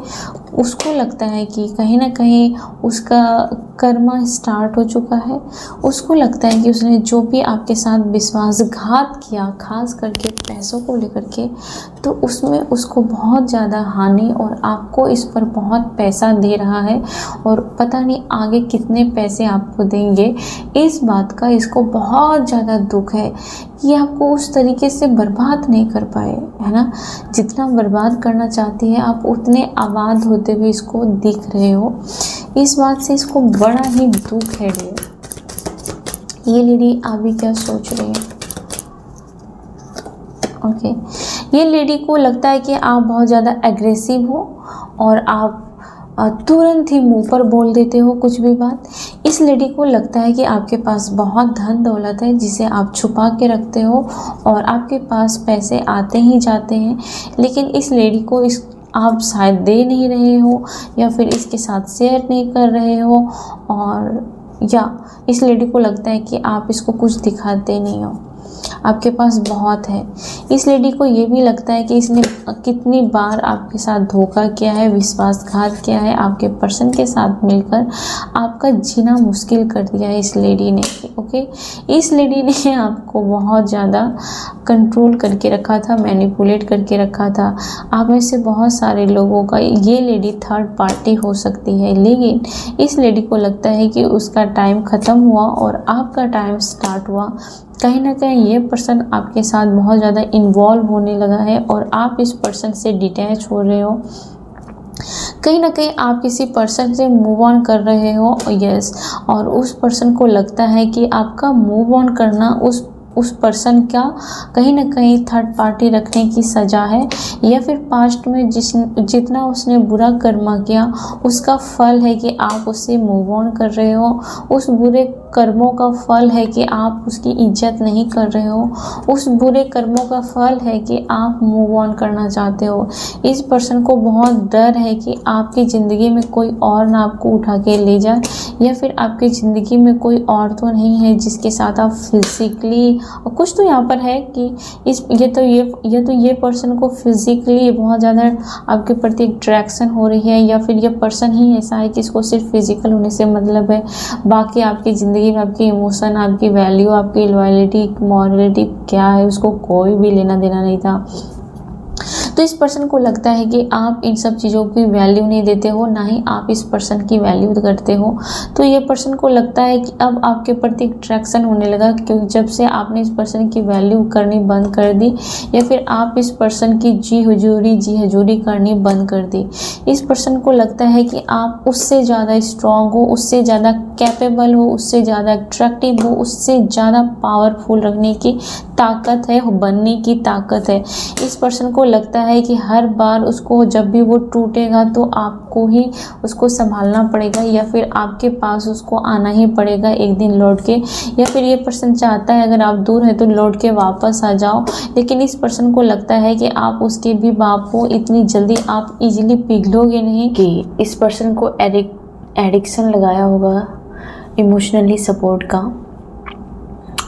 S1: उसको लगता है कि कहीं ना कहीं उसका कर्मा स्टार्ट हो चुका है। उसको लगता है कि उसने जो भी आपके साथ विश्वासघात किया, खास करके पैसों को लेकर के, तो उसमें उसको बहुत ज़्यादा हानि और आपको इस पर बहुत पैसा दे रहा है और पता नहीं आगे कितने पैसे आपको देंगे। इस बात का इसको बहुत ज़्यादा दुख है कि आपको उस तरीके से बर्बाद नहीं कर पाए, है ना। जितना बर्बाद करना चाहती है आप उतने आबाद होते हुए इसको दिख रहे हो। इस बात से इसको बड़ा ही दुख है। ये लेडी अभी क्या सोच रही है? ओके, ये लेडी को लगता है कि आप बहुत ज़्यादा एग्रेसिव हो और आप तुरंत ही मुंह पर बोल देते हो कुछ भी बात। इस लेडी को लगता है कि आपके पास बहुत धन दौलत है जिसे आप छुपा के रखते हो और आपके पास पैसे आते ही जाते हैं, लेकिन इस लेडी को आप शायद दे नहीं रहे हो या फिर इसके साथ शेयर नहीं कर रहे हो, और या इस लेडी को लगता है कि आप इसको कुछ दिखाते नहीं हो, आपके पास बहुत है। इस लेडी को ये भी लगता है कि इसने कितनी बार आपके साथ धोखा किया है, विश्वासघात किया है, आपके पर्सन के साथ मिलकर आपका जीना मुश्किल कर दिया है इस लेडी ने। ओके, इस लेडी ने आपको बहुत ज़्यादा कंट्रोल करके रखा था, मैनिपुलेट करके रखा था। आप में से बहुत सारे लोगों का ये लेडी थर्ड पार्टी हो सकती है, लेकिन इस लेडी को लगता है कि उसका टाइम ख़त्म हुआ और आपका टाइम स्टार्ट हुआ। कहीं ना कहीं ये पर्सन आपके साथ बहुत ज़्यादा इन्वॉल्व होने लगा है और आप इस पर्सन से डिटैच हो रहे हो। कहीं ना कहीं आप किसी पर्सन से मूव ऑन कर रहे हो, यस, और उस पर्सन को लगता है कि आपका मूव ऑन करना उस पर्सन का कहीं ना कहीं थर्ड पार्टी रखने की सज़ा है, या फिर पास्ट में जितना उसने बुरा कर्मा किया उसका फल है कि आप उससे मूव ऑन कर रहे हो। उस बुरे कर्मों का फल है कि आप उसकी इज्जत नहीं कर रहे हो। उस बुरे कर्मों का फल है कि आप मूव ऑन करना चाहते हो। इस पर्सन को बहुत डर है कि आपकी ज़िंदगी में कोई और ना आपको उठा के ले जाए, या फिर आपकी ज़िंदगी में कोई और तो नहीं है जिसके साथ आप फिज़िकली, और कुछ तो यहाँ पर है कि ये पर्सन को फिज़िकली बहुत ज़्यादा आपके प्रति अट्रैक्शन हो रही है, या फिर ये पर्सन ही ऐसा है कि इसको सिर्फ फिज़िकल होने से मतलब है, बाकी आपकी ज़िंदगी में आपकी इमोशन, आपकी वैल्यू, आपकी लॉयल्टी, मॉरलिटी क्या है उसको कोई भी लेना देना नहीं था। तो इस पर्सन को लगता है कि आप इन सब चीज़ों की वैल्यू नहीं देते हो, ना ही आप इस पर्सन की वैल्यू करते हो। तो ये पर्सन को लगता है कि अब आपके प्रति अट्रैक्शन होने लगा, क्योंकि जब से आपने इस पर्सन की वैल्यू करनी बंद कर दी, या फिर आप इस पर्सन की जी हजूरी करनी बंद कर दी। इस पर्सन को लगता है कि आप उससे ज़्यादा स्ट्रॉन्ग हो, उससे ज़्यादा कैपेबल हो, उससे ज़्यादा अट्रैक्टिव हो, उससे ज़्यादा पावरफुल रखने की ताकत है, बनने की ताकत है। इस पर्सन को लगता है कि हर बार उसको जब भी वो टूटेगा तो आपको ही उसको संभालना पड़ेगा, या फिर आपके पास उसको आना ही पड़ेगा एक दिन लौट के, या फिर ये पर्सन चाहता है अगर आप दूर हैं तो लौट के वापस आ जाओ। लेकिन इस पर्सन को लगता है कि आप उसके भी बाप हो, इतनी जल्दी आप इजीली पिघलोगे नहीं। कि इस पर्सन को एडिक्शन लगाया होगा इमोशनली सपोर्ट का,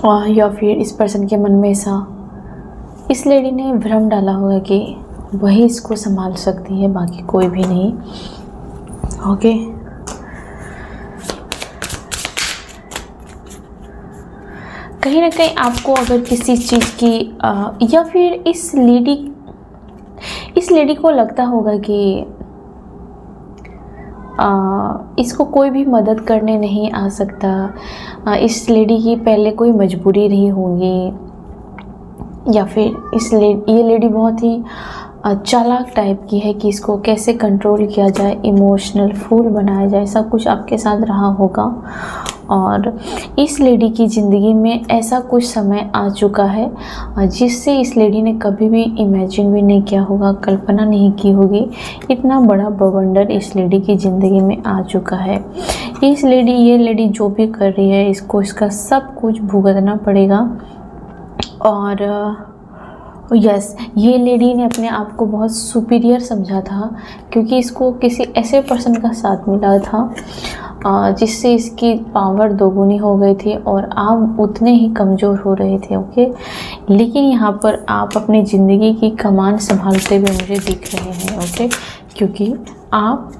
S1: और या फिर इस पर्सन के मन में ऐसा इस लेडी ने भ्रम डाला होगा कि वही इसको संभाल सकती है, बाकी कोई भी नहीं। ओके, कहीं ना कहीं आपको अगर किसी चीज़ की या फिर इस लेडी को लगता होगा कि इसको कोई भी मदद करने नहीं आ सकता। इस लेडी की पहले कोई मजबूरी रही होगी, या फिर ये लेडी बहुत ही चालाक टाइप की है कि इसको कैसे कंट्रोल किया जाए, इमोशनल फूल बनाया जाए, सब कुछ आपके साथ रहा होगा। और इस लेडी की ज़िंदगी में ऐसा कुछ समय आ चुका है जिससे इस लेडी ने कभी भी इमेजिन भी नहीं किया होगा, कल्पना नहीं की होगी। इतना बड़ा बवंडर इस लेडी की ज़िंदगी में आ चुका है। ये लेडी जो भी कर रही है, इसको इसका सब कुछ भुगतना पड़ेगा। और यस, ये लेडी ने अपने आप को बहुत सुपीरियर समझा था, क्योंकि इसको किसी ऐसे पर्सन का साथ मिला था जिससे इसकी पावर दोगुनी हो गई थी और आप उतने ही कमज़ोर हो रहे थे। ओके, लेकिन यहाँ पर आप अपनी ज़िंदगी की कमान संभालते हुए मुझे दिख रहे हैं। ओके, क्योंकि आप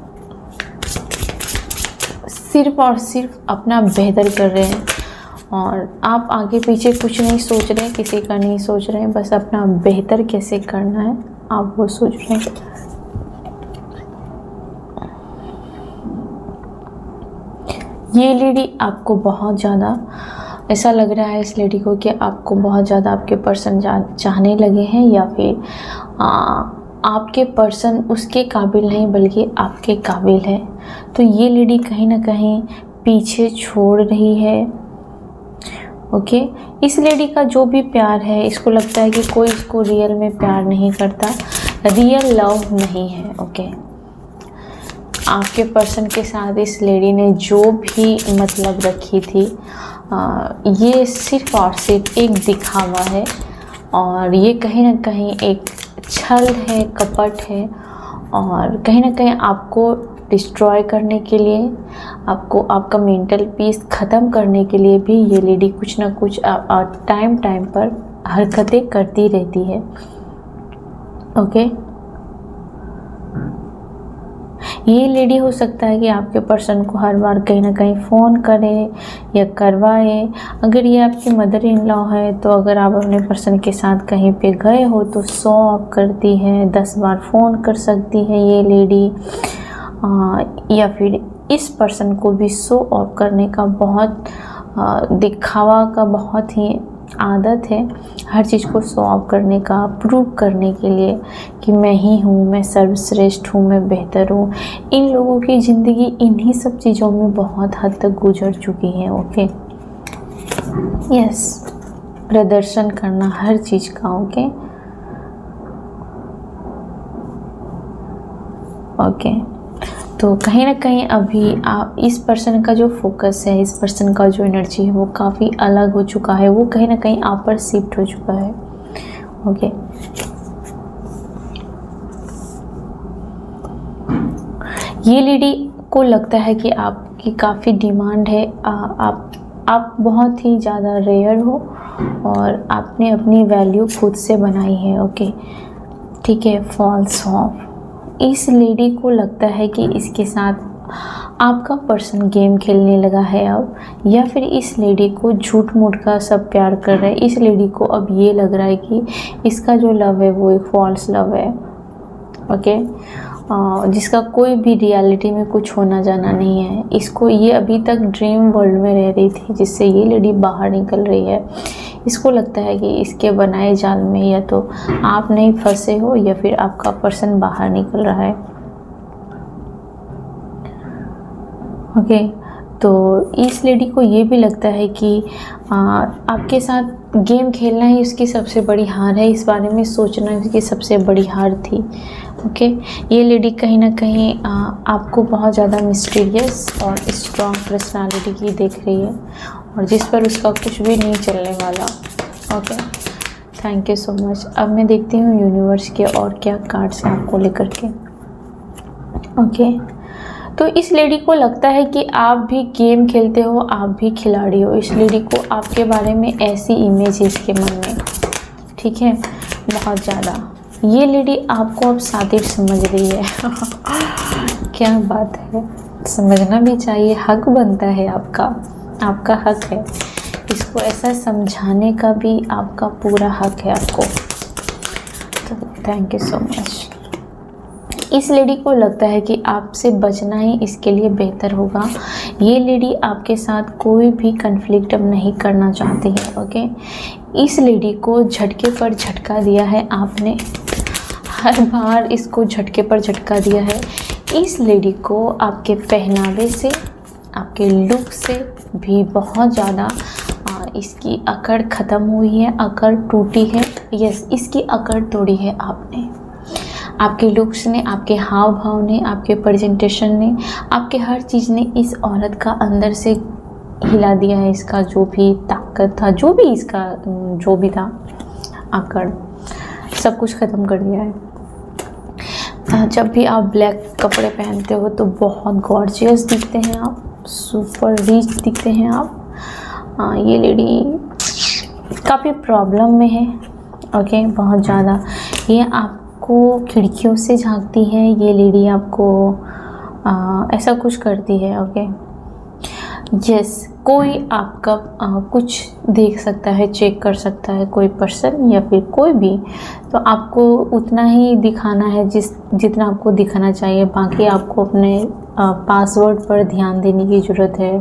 S1: सिर्फ़ और सिर्फ अपना बेहतर कर रहे हैं और आप आगे पीछे कुछ नहीं सोच रहे, किसी का नहीं सोच रहे हैं, बस अपना बेहतर कैसे करना है आप वो सोच रहे हैं। ये लेडी आपको बहुत ज़्यादा, ऐसा लग रहा है इस लेडी को कि आपको बहुत ज़्यादा आपके पर्सन चाहने लगे हैं, या फिर आपके पर्सन उसके काबिल नहीं बल्कि आपके काबिल है। तो ये लेडी कहीं ना कहीं पीछे छोड़ रही है। ओके, इस लेडी का जो भी प्यार है, इसको लगता है कि कोई इसको रियल में प्यार नहीं करता, रियल लव नहीं है। ओके, आपके पर्सन के साथ इस लेडी ने जो भी मतलब रखी थी, ये सिर्फ और सिर्फ एक दिखावा है और ये कहीं ना कहीं एक छल है, कपट है और कहीं ना कहीं आपको डिस्ट्रॉय करने के लिए, आपको आपका मेंटल पीस ख़त्म करने के लिए भी ये लेडी कुछ ना कुछ टाइम पर हरकतें करती रहती है। ओके, ये लेडी हो सकता है कि आपके पर्सन को हर बार कहीं ना कहीं फ़ोन करे या करवाए। अगर ये आपकी मदर इन लॉ है तो अगर आप अपने पर्सन के साथ कहीं पे गए हो तो 100 ऑफ करती है, 10 बार फ़ोन कर सकती है ये लेडी। या फिर इस पर्सन को भी शो ऑफ करने का बहुत दिखावा का बहुत ही आदत है, हर चीज़ को शो ऑफ करने का, प्रूव करने के लिए कि मैं ही हूँ, मैं सर्वश्रेष्ठ हूँ, मैं बेहतर हूँ। इन लोगों की ज़िंदगी इन्हीं सब चीज़ों में बहुत हद तक गुजर चुकी है। ओके, यस, प्रदर्शन करना हर चीज़ का। ओके, तो कहीं ना कहीं अभी आप इस पर्सन का जो फोकस है, इस पर्सन का जो एनर्जी है वो काफ़ी अलग हो चुका है, वो कहीं ना कहीं आप पर शिफ्ट हो चुका है। ओके, ये लेडी को लगता है कि आपकी काफ़ी डिमांड है, आप बहुत ही ज़्यादा रेयर हो और आपने अपनी वैल्यू खुद से बनाई है। ओके, ठीक है, फॉल्स ऑफ। इस लेडी को लगता है कि इसके साथ आपका पर्सन गेम खेलने लगा है अब, या फिर इस लेडी को झूठ मूठ का सब प्यार कर रहा है। इस लेडी को अब ये लग रहा है कि इसका जो लव है वो एक फॉल्स लव है। ओके, जिसका कोई भी रियलिटी में कुछ होना जाना नहीं है। इसको ये अभी तक ड्रीम वर्ल्ड में रह रही थी, जिससे ये लेडी बाहर निकल रही है। इसको लगता है कि इसके बनाए जाल में या तो आप नहीं फंसे हो या फिर आपका पर्सन बाहर निकल रहा है। ओके, तो इस लेडी को ये भी लगता है कि आपके साथ गेम खेलना ही उसकी सबसे बड़ी हार है, इस बारे में सोचना उसकी सबसे बड़ी हार थी। ओके, ये लेडी कहीं ना कहीं आपको बहुत ज़्यादा मिस्टीरियस और स्ट्रॉन्ग पर्सनालिटी की देख रही है और जिस पर उसका कुछ भी नहीं चलने वाला। Okay, thank you so much. अब मैं देखती हूँ यूनिवर्स के और क्या कार्ड्स हैं आपको लेकर के। ओके, तो इस लेडी को लगता है कि आप भी गेम खेलते हो, आप भी खिलाड़ी हो। इस लेडी को आपके बारे में ऐसी इमेज है इसके मन में, ठीक है, बहुत ज़्यादा। ये लेडी आपको अब सातिर समझ रही है। क्या बात है, समझना भी चाहिए, हक बनता है आपका हक है। इसको ऐसा समझाने का भी आपका पूरा हक है आपको। तो थैंक यू सो मच। इस लेडी को लगता है कि आपसे बचना ही इसके लिए बेहतर होगा। ये लेडी आपके साथ कोई भी कन्फ्लिक्ट अब नहीं करना चाहती है। ओके, इस लेडी को झटके पर झटका दिया है आपने, हर बार इसको झटके पर झटका दिया है। इस लेडी को आपके पहनावे से, आपके लुक से भी बहुत ज़्यादा इसकी अकड़ ख़त्म हुई है, अकड़ टूटी है। यस, इसकी अकड़ तोड़ी है आपने। आपके लुक्स ने, आपके हाव भाव ने, आपके प्रेजेंटेशन ने, आपके हर चीज़ ने इस औरत का अंदर से हिला दिया है। इसका जो भी ताकत था, जो भी इसका जो भी था आकड़, सब कुछ ख़त्म कर दिया है। जब भी आप ब्लैक कपड़े पहनते हो तो बहुत गॉर्जियस दिखते हैं आप, सुपर रिच दिखते हैं आप। ये लेडी काफ़ी प्रॉब्लम में है, ओके, बहुत ज़्यादा। ये आपको खिड़कियों से झांकती है, ये लेडी आपको ऐसा कुछ करती है, ओके। यस, कोई आपका कुछ देख सकता है, चेक कर सकता है, कोई पर्सन या फिर कोई भी, तो आपको उतना ही दिखाना है जितना आपको दिखाना चाहिए। बाकी आपको अपने पासवर्ड पर ध्यान देने की ज़रूरत है,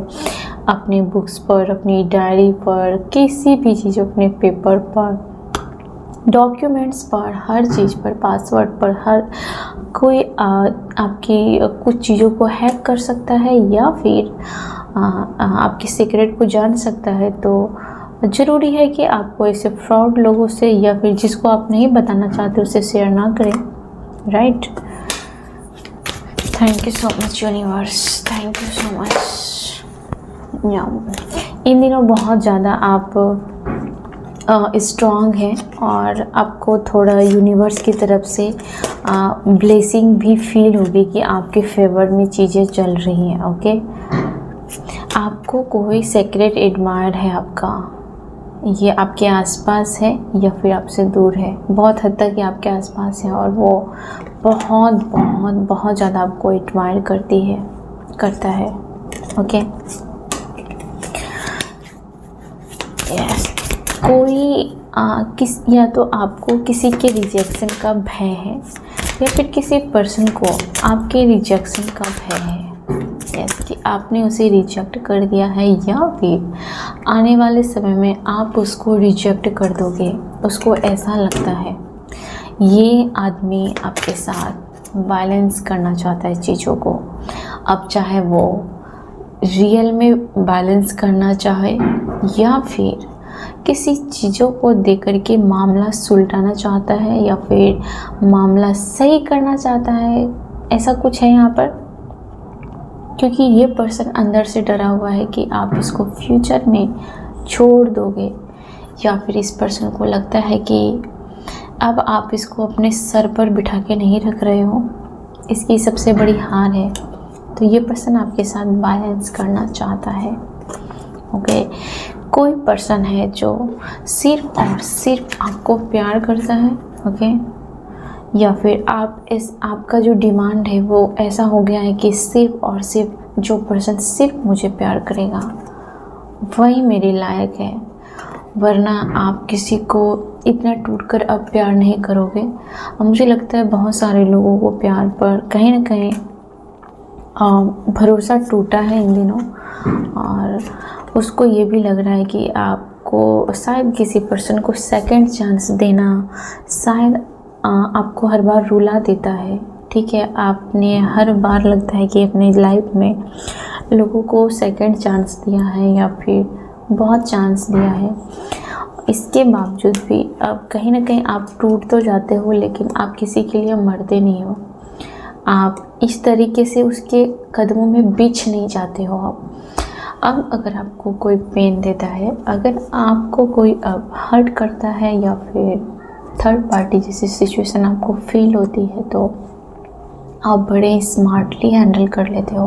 S1: अपने बुक्स पर, अपनी डायरी पर, किसी भी चीज़, अपने पेपर पर, डॉक्यूमेंट्स पर, हर चीज़ पर, पासवर्ड पर, हर कोई आपकी कुछ चीज़ों को हैक कर सकता है या फिर आपकी सीक्रेट को जान सकता है। तो ज़रूरी है कि आपको ऐसे फ्रॉड लोगों से या फिर जिसको आप नहीं बताना चाहते उससे शेयर ना करें, right. Thank you so much universe, thank you so much. इन दिनों बहुत ज़्यादा आप स्ट्रॉन्ग हैं और आपको थोड़ा यूनिवर्स की तरफ से ब्लेसिंग भी फील होगी कि आपके फेवर में चीज़ें चल रही हैं, ओके। आपको कोई सीक्रेट एडमायर है आपका, ये आपके आसपास है या फिर आपसे दूर है। बहुत हद तक ये आपके आसपास है और वो बहुत बहुत बहुत ज़्यादा आपको एडमायर करता है, ओके। यस, कोई या तो आपको किसी के रिजेक्शन का भय है या फिर किसी पर्सन को आपके रिजेक्शन का भय है। यस, कि आपने उसे रिजेक्ट कर दिया है या फिर आने वाले समय में आप उसको रिजेक्ट कर दोगे। उसको ऐसा लगता है ये आदमी आपके साथ बैलेंस करना चाहता है चीज़ों को। अब चाहे वो रियल में बैलेंस करना चाहे या फिर किसी चीज़ों को देकर के मामला सुलटाना चाहता है या फिर मामला सही करना चाहता है, ऐसा कुछ है यहाँ पर। क्योंकि ये पर्सन अंदर से डरा हुआ है कि आप इसको फ्यूचर में छोड़ दोगे या फिर इस पर्सन को लगता है कि अब आप इसको अपने सर पर बिठा के नहीं रख रहे हो, इसकी सबसे बड़ी हार है। तो ये पर्सन आपके साथ बैलेंस करना चाहता है, ओके। कोई पर्सन है जो सिर्फ और सिर्फ आपको प्यार करता है, ओके। या फिर आपका जो डिमांड है वो ऐसा हो गया है कि सिर्फ और सिर्फ जो पर्सन सिर्फ मुझे प्यार करेगा वही मेरे लायक है, वरना आप किसी को इतना टूटकर अब प्यार नहीं करोगे। और मुझे लगता है बहुत सारे लोगों को प्यार पर कहीं ना कहीं भरोसा टूटा है इन दिनों और उसको ये भी लग रहा है कि आपको शायद किसी पर्सन को सेकंड चांस देना शायद आपको हर बार रुला देता है, ठीक है। आपने हर बार लगता है कि अपनी लाइफ में लोगों को सेकंड चांस दिया है या फिर बहुत चांस दिया है, इसके बावजूद भी अब कहीं ना कहीं आप टूट तो जाते हो लेकिन आप किसी के लिए मरते नहीं हो। आप इस तरीके से उसके कदमों में बिछ नहीं जाते हो। अब अगर आपको कोई पेन देता है, अगर आपको कोई अब हर्ट करता है या फिर थर्ड पार्टी जैसी सिचुएशन आपको फील होती है तो आप बड़े स्मार्टली हैंडल कर लेते हो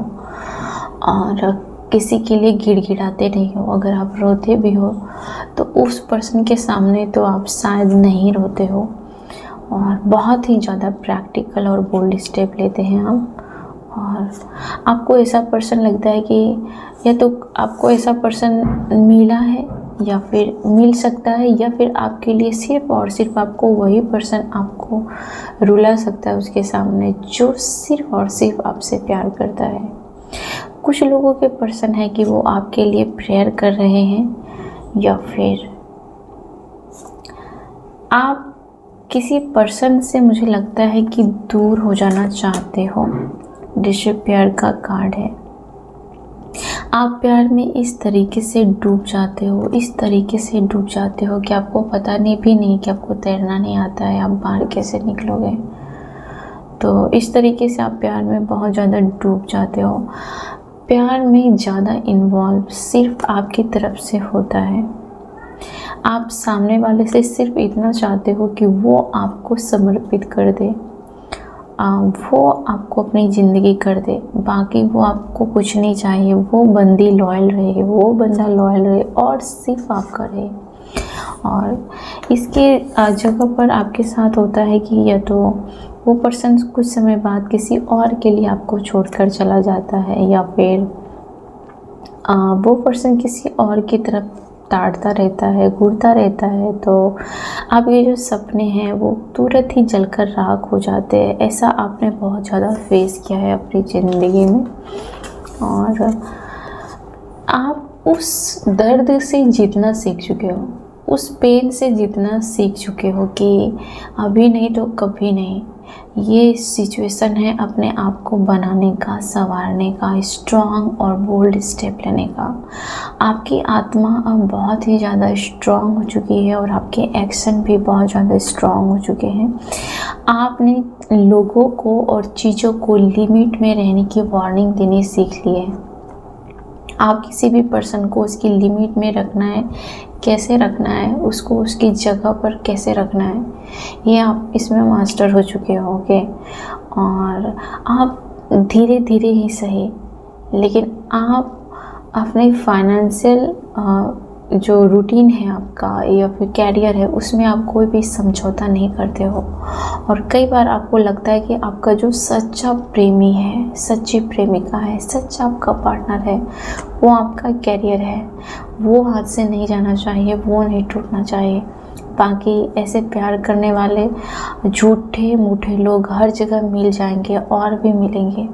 S1: और किसी के लिए गिड़गिड़ाते नहीं हो। अगर आप रोते भी हो तो उस पर्सन के सामने तो आप शायद नहीं रोते हो और बहुत ही ज़्यादा प्रैक्टिकल और बोल्ड स्टेप लेते हैं आप। और आपको ऐसा पर्सन लगता है कि या तो आपको ऐसा पर्सन मिला है या फिर मिल सकता है या फिर आपके लिए सिर्फ और सिर्फ आपको वही पर्सन आपको रुला सकता है उसके सामने जो सिर्फ और सिर्फ आपसे प्यार करता है। कुछ लोगों के पर्सन है कि वो आपके लिए प्रेयर कर रहे हैं या फिर आप किसी पर्सन से मुझे लगता है कि दूर हो जाना चाहते हो। डिसअपियर का कार्ड है। आप प्यार में इस तरीके से डूब जाते हो, इस तरीके से डूब जाते हो कि आपको पता नहीं भी नहीं कि आपको तैरना नहीं आता है, आप बाहर कैसे निकलोगे। तो इस तरीके से आप प्यार में बहुत ज़्यादा डूब जाते हो। प्यार में ज़्यादा इन्वॉल्व सिर्फ आपकी तरफ से होता है। आप सामने वाले से सिर्फ इतना चाहते हो कि वो आपको समर्पित कर दे, वो आपको अपनी ज़िंदगी कर दे, बाकी वो आपको कुछ नहीं चाहिए। वो बंदी लॉयल रहे, वो बंदा लॉयल रहे और सिर्फ आपका रहे। और इसके जगह पर आपके साथ होता है कि या तो वो पर्सन कुछ समय बाद किसी और के लिए आपको छोड़कर चला जाता है, या फिर वो पर्सन किसी और की तरफ ताड़ता रहता है, घूरता रहता है। तो आपके जो सपने हैं वो तुरंत ही जलकर राख हो जाते हैं। ऐसा आपने बहुत ज़्यादा फेस किया है अपनी ज़िंदगी में, और आप उस दर्द से जीतना सीख चुके हो, उस पेन से जीतना सीख चुके हो कि अभी नहीं तो कभी नहीं। ये सिचुएशन है अपने आप को बनाने का, संवारने का, स्ट्रॉन्ग और बोल्ड स्टेप लेने का। आपकी आत्मा अब बहुत ही ज़्यादा स्ट्रॉन्ग हो चुकी है और आपके एक्शन भी बहुत ज़्यादा स्ट्रॉन्ग हो चुके हैं। आपने लोगों को और चीज़ों को लिमिट में रहने की वार्निंग देनी सीख ली है। आप किसी भी पर्सन को उसकी लिमिट में रखना है, कैसे रखना है, उसको उसकी जगह पर कैसे रखना है, ये आप इसमें मास्टर हो चुके होगे। और आप धीरे धीरे ही सही, लेकिन आप अपने फाइनेंशियल जो रूटीन है आपका या फिर कैरियर है, उसमें आप कोई भी समझौता नहीं करते हो। और कई बार आपको लगता है कि आपका जो सच्चा प्रेमी है, सच्ची प्रेमिका है, सच्चा आपका पार्टनर है, वो आपका कैरियर है, वो हाथ से नहीं जाना चाहिए, वो नहीं टूटना चाहिए। बाकी ऐसे प्यार करने वाले झूठे मूठे लोग हर जगह मिल जाएंगे और भी मिलेंगे,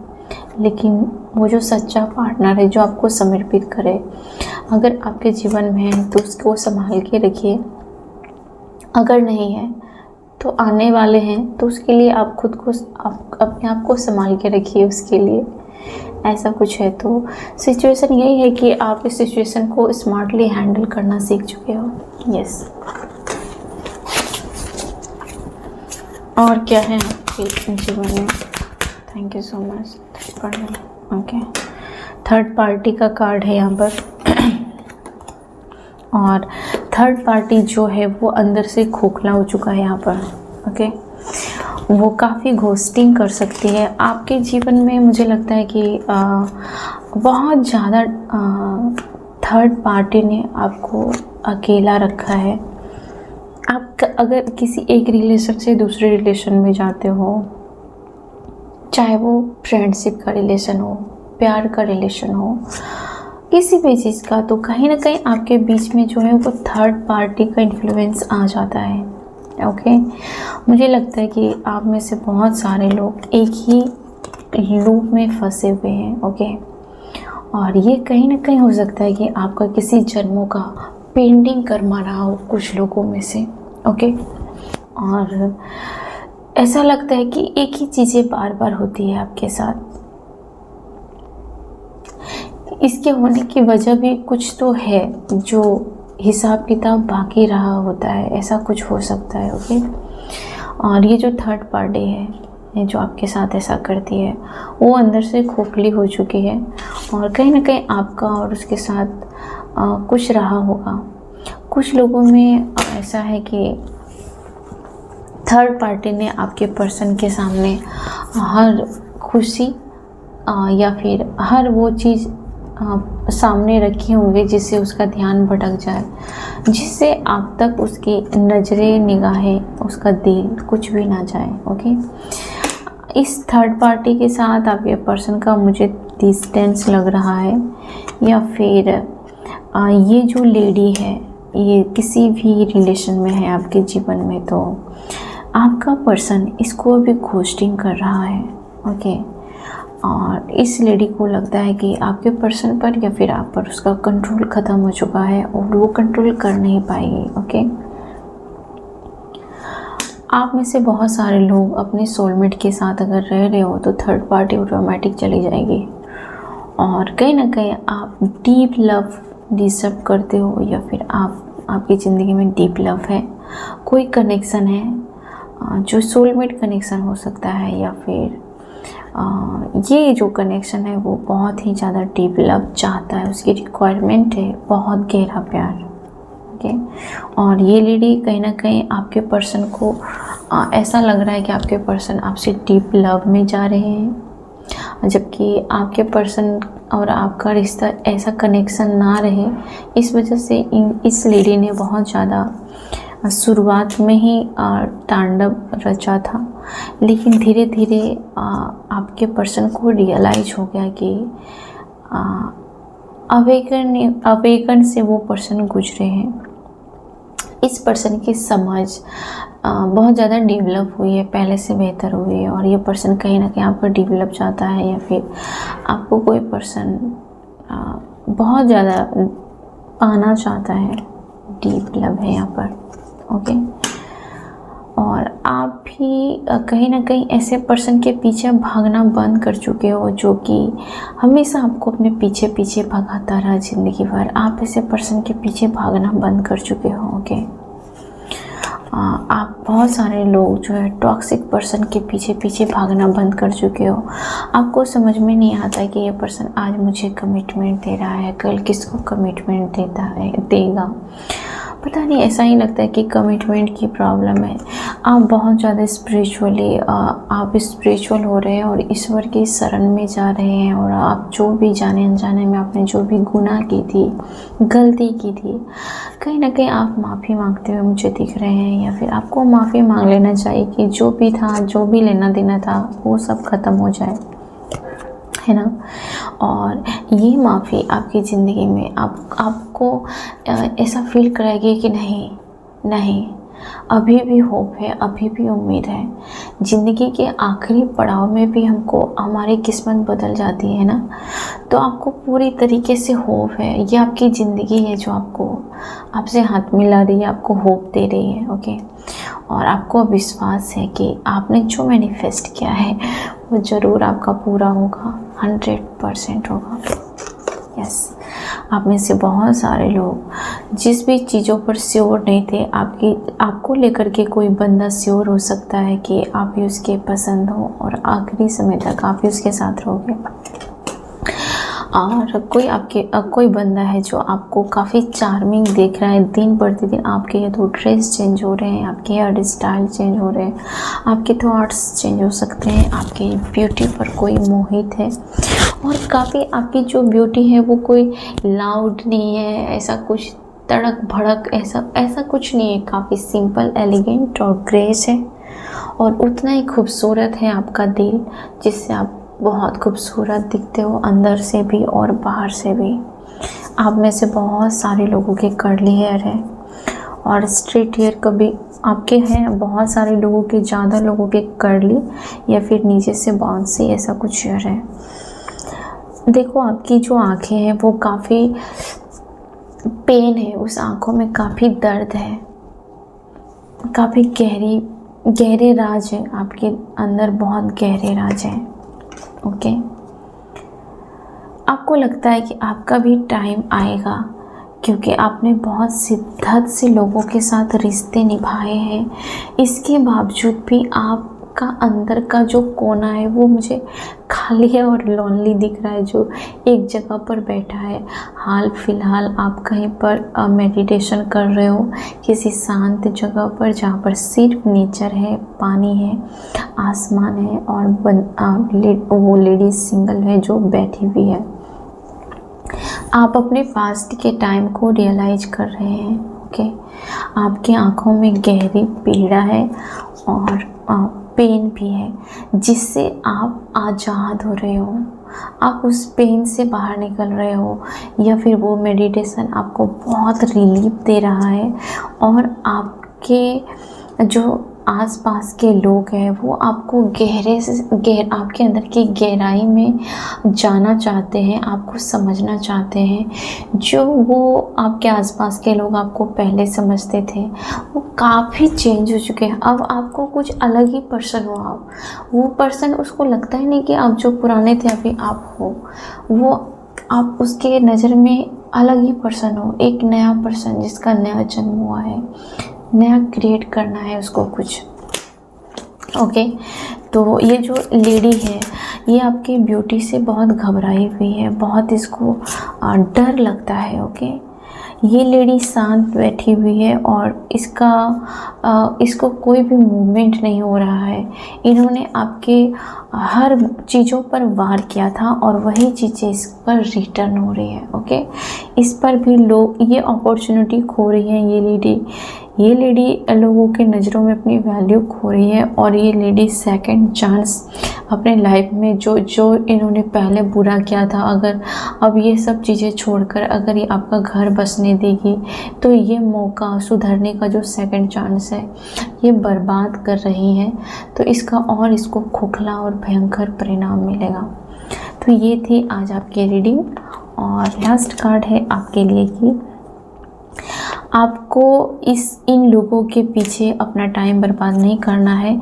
S1: लेकिन वो जो सच्चा पार्टनर है जो आपको समर्पित करे, अगर आपके जीवन में है तो उसको संभाल के रखिए। अगर नहीं है तो आने वाले हैं, तो उसके लिए आप खुद को अपने आप को संभाल के रखिए उसके लिए। ऐसा कुछ है तो सिचुएशन यही है कि आप इस सिचुएशन को स्मार्टली हैंडल करना सीख चुके हो। यस। और क्या है आपके जीवन में? थैंक यू सो मच पढ़ने। ओके, थर्ड पार्टी का कार्ड है यहाँ पर। और थर्ड पार्टी जो है वो अंदर से खोखला हो चुका है यहाँ पर। ओके, वो काफ़ी घोस्टिंग कर सकती है आपके जीवन में। मुझे लगता है कि बहुत ज़्यादा थर्ड पार्टी ने आपको अकेला रखा है। आप अगर किसी एक रिलेशन से दूसरे रिलेशन में जाते हो, चाहे वो फ्रेंडशिप का रिलेशन हो, प्यार का रिलेशन हो, किसी भी चीज़ का, तो कहीं ना कहीं आपके बीच में जो है वो थर्ड पार्टी का इन्फ्लुएंस आ जाता है। ओके, मुझे लगता है कि आप में से बहुत सारे लोग एक ही लूप में फंसे हुए हैं। ओके, और ये कहीं ना कहीं हो सकता है कि आपका किसी जन्मों का पेंडिंग कर्मा रहा हो कुछ लोगों में से। ओके, और ऐसा लगता है कि एक ही चीज़ें बार बार होती है आपके साथ। इसके होने की वजह भी कुछ तो है, जो हिसाब किताब बाकी रहा होता है, ऐसा कुछ हो सकता है। ओके, और ये जो थर्ड पार्टी है, ये जो आपके साथ ऐसा करती है, वो अंदर से खोखली हो चुकी है और कहीं ना कहीं आपका और उसके साथ कुछ रहा होगा। कुछ लोगों में ऐसा है कि थर्ड पार्टी ने आपके पर्सन के सामने हर खुशी या फिर हर वो चीज़ सामने रखी होंगे जिससे उसका ध्यान भटक जाए, जिससे आप तक उसकी नज़रें, निगाहें, उसका दिल कुछ भी ना जाए। ओके, इस थर्ड पार्टी के साथ आपके पर्सन का मुझे डिस्टेंस लग रहा है, या फिर ये जो लेडी है ये किसी भी रिलेशन में है आपके जीवन में, तो आपका पर्सन इसको अभी घोस्टिंग कर रहा है। ओके, और इस लेडी को लगता है कि आपके पर्सन पर या फिर आप पर उसका कंट्रोल ख़त्म हो चुका है और वो कंट्रोल कर नहीं पाएगी। ओके, आप में से बहुत सारे लोग अपने सोलमेट के साथ अगर रह रहे हो तो थर्ड पार्टी ऑटोमेटिक चली जाएगी और कहीं ना कहीं आप डीप लव डिजर्व करते हो, या फिर आपकी ज़िंदगी में डीप लव है, कोई कनेक्शन है जो सोलमेट कनेक्शन हो सकता है, या फिर ये जो कनेक्शन है वो बहुत ही ज़्यादा डीप लव चाहता है, उसकी रिक्वायरमेंट है बहुत गहरा प्यार। ओके, और ये लेडी कहीं ना कहीं आपके पर्सन को ऐसा लग रहा है कि आपके पर्सन आपसे डीप लव में जा रहे हैं, जबकि आपके पर्सन और आपका रिश्ता ऐसा कनेक्शन ना रहे, इस वजह से इस लेडी ने बहुत ज़्यादा शुरुआत में ही तांडव रचा था, लेकिन धीरे धीरे आपके पर्सन को रियलाइज हो गया कि अवेकन से वो पर्सन गुजरे हैं। इस पर्सन की समझ बहुत ज़्यादा डेवलप हुई है, पहले से बेहतर हुई है, और ये पर्सन कहीं ना कहीं आपका डेवलप चाहता है, या फिर आपको कोई पर्सन बहुत ज़्यादा पाना चाहता है। डीप लव है यहाँ पर। ओके, और आप भी कहीं ना कहीं ऐसे पर्सन के पीछे भागना बंद कर चुके हो जो कि हमेशा आपको अपने पीछे पीछे भगाता रहा ज़िंदगी भर। आप ऐसे पर्सन के पीछे भागना बंद कर चुके हो। ओके, आप बहुत सारे लोग जो है टॉक्सिक पर्सन के पीछे पीछे भागना बंद कर चुके हो। आपको समझ में नहीं आता कि ये पर्सन आज मुझे कमिटमेंट दे रहा है, कल किसको कमिटमेंट देगा, पता नहीं। ऐसा ही लगता है कि कमिटमेंट की प्रॉब्लम है। आप बहुत ज़्यादा स्पिरिचुअली आप स्पिरिचुअल हो रहे हैं और ईश्वर की शरण में जा रहे हैं, और आप जो भी जाने अनजाने में आपने जो भी गुनाह की थी, गलती की थी, कहीं ना कहीं आप माफ़ी मांगते हुए मुझे दिख रहे हैं, या फिर आपको माफ़ी मांग लेना चाहिए कि जो भी था, जो भी लेना देना था, वो सब ख़त्म हो जाए, है ना। और ये माफ़ी आपकी ज़िंदगी में आपको ऐसा फील कराएगी कि नहीं, अभी भी होप है, अभी भी उम्मीद है। ज़िंदगी के आखिरी पड़ाव में भी हमको हमारी किस्मत बदल जाती है ना, तो आपको पूरी तरीके से होप है। ये आपकी ज़िंदगी है जो आपसे हाथ मिला रही है, आपको होप दे रही है। ओके, और आपको विश्वास है कि आपने जो मैनिफेस्ट किया है वो ज़रूर आपका पूरा होगा, 100% होगा। यस, आप में से बहुत सारे लोग जिस भी चीज़ों पर श्योर नहीं थे, आपको लेकर के कोई बंदा श्योर हो सकता है कि आप ही उसके पसंद हो, और आखिरी समय तक आप ही उसके साथ रहोगे। और कोई बंदा है जो आपको काफ़ी चार्मिंग देख रहा है। दिन प्रतिदिन आपके ये तो ड्रेस चेंज हो रहे हैं, आपके हेयर स्टाइल चेंज हो रहे हैं, आपके थॉट्स चेंज हो सकते हैं, आपकी ब्यूटी पर कोई मोहित है। और काफ़ी आपकी जो ब्यूटी है वो कोई लाउड नहीं है, ऐसा कुछ तड़क भड़क ऐसा कुछ नहीं है। काफ़ी सिंपल, एलिगेंट और ग्रेस है, और उतना ही खूबसूरत है आपका दिल, जिससे आप बहुत खूबसूरत दिखते हो, अंदर से भी और बाहर से भी। आप में से बहुत सारे लोगों के कर्ली हेयर है और स्ट्रेट हेयर कभी आपके हैं, बहुत सारे लोगों के, ज़्यादा लोगों के कर्ली या फिर नीचे से बाउंसी ऐसा कुछ हेयर है। देखो, आपकी जो आँखें हैं वो काफ़ी पेन है, उस आँखों में काफ़ी दर्द है, काफ़ी गहरे राज है, आपके अंदर बहुत गहरे राज हैं। ओके, आपको लगता है कि आपका भी टाइम आएगा, क्योंकि आपने बहुत शिद्दत से लोगों के साथ रिश्ते निभाए हैं। इसके बावजूद भी आपका अंदर का जो कोना है वो मुझे खाली है और लोनली दिख रहा है, जो एक जगह पर बैठा है। हाल फिलहाल आप कहीं पर मेडिटेशन कर रहे हो, किसी शांत जगह पर, जहाँ पर सिर्फ नेचर है, पानी है, आसमान है, और वो लेडीज सिंगल है जो बैठी हुई है। आप अपने पास्ट के टाइम को रियलाइज कर रहे हैं। ओके, आपकी आंखों में गहरी पीड़ा है और पेन भी है, जिससे आप आज़ाद हो रहे हो। आप उस पेन से बाहर निकल रहे हो, या फिर वो मेडिटेशन आपको बहुत रिलीफ दे रहा है, और आपके जो आसपास के लोग हैं वो आपको आपके अंदर की गहराई में जाना चाहते हैं, आपको समझना चाहते हैं। जो वो आपके आसपास के लोग आपको पहले समझते थे वो काफ़ी चेंज हो चुके हैं। अब आपको कुछ अलग ही पर्सन हो आप। वो पर्सन, उसको लगता ही नहीं कि आप जो पुराने थे अभी आप हो। वो आप उसके नज़र में अलग ही पर्सन हो, एक नया पर्सन जिसका नया जन्म हुआ है, नया क्रिएट करना है उसको कुछ। ओके, तो ये जो लेडी है ये आपकी ब्यूटी से बहुत घबराई हुई है, बहुत इसको डर लगता है। ओके, ये लेडी शांत बैठी हुई है और इसको कोई भी मूवमेंट नहीं हो रहा है। इन्होंने आपके हर चीज़ों पर वार किया था और वही चीज़ें इस पर रिटर्न हो रही है। ओके, इस पर भी लोग ये अपॉर्चुनिटी खो रही है। ये लेडी लोगों के नज़रों में अपनी वैल्यू खो रही है और ये लेडी सेकंड चांस अपने लाइफ में जो इन्होंने पहले बुरा किया था, अगर अब ये सब चीज़ें छोड़कर अगर ये आपका घर बसने देगी तो ये मौका सुधरने का जो सेकंड चांस है ये बर्बाद कर रही है। तो इसको खोखला और भयंकर परिणाम मिलेगा। तो ये थी आज आपकी रीडिंग और लास्ट कार्ड है आपके लिए कि आपको इन लोगों के पीछे अपना टाइम बर्बाद नहीं करना है।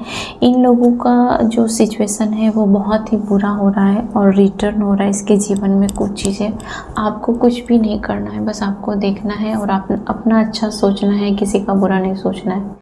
S1: इन लोगों का जो सिचुएशन है वो बहुत ही बुरा हो रहा है और रिटर्न हो रहा है इसके जीवन में कुछ चीज़ें। आपको कुछ भी नहीं करना है, बस आपको देखना है और अपना अच्छा सोचना है, किसी का बुरा नहीं सोचना है।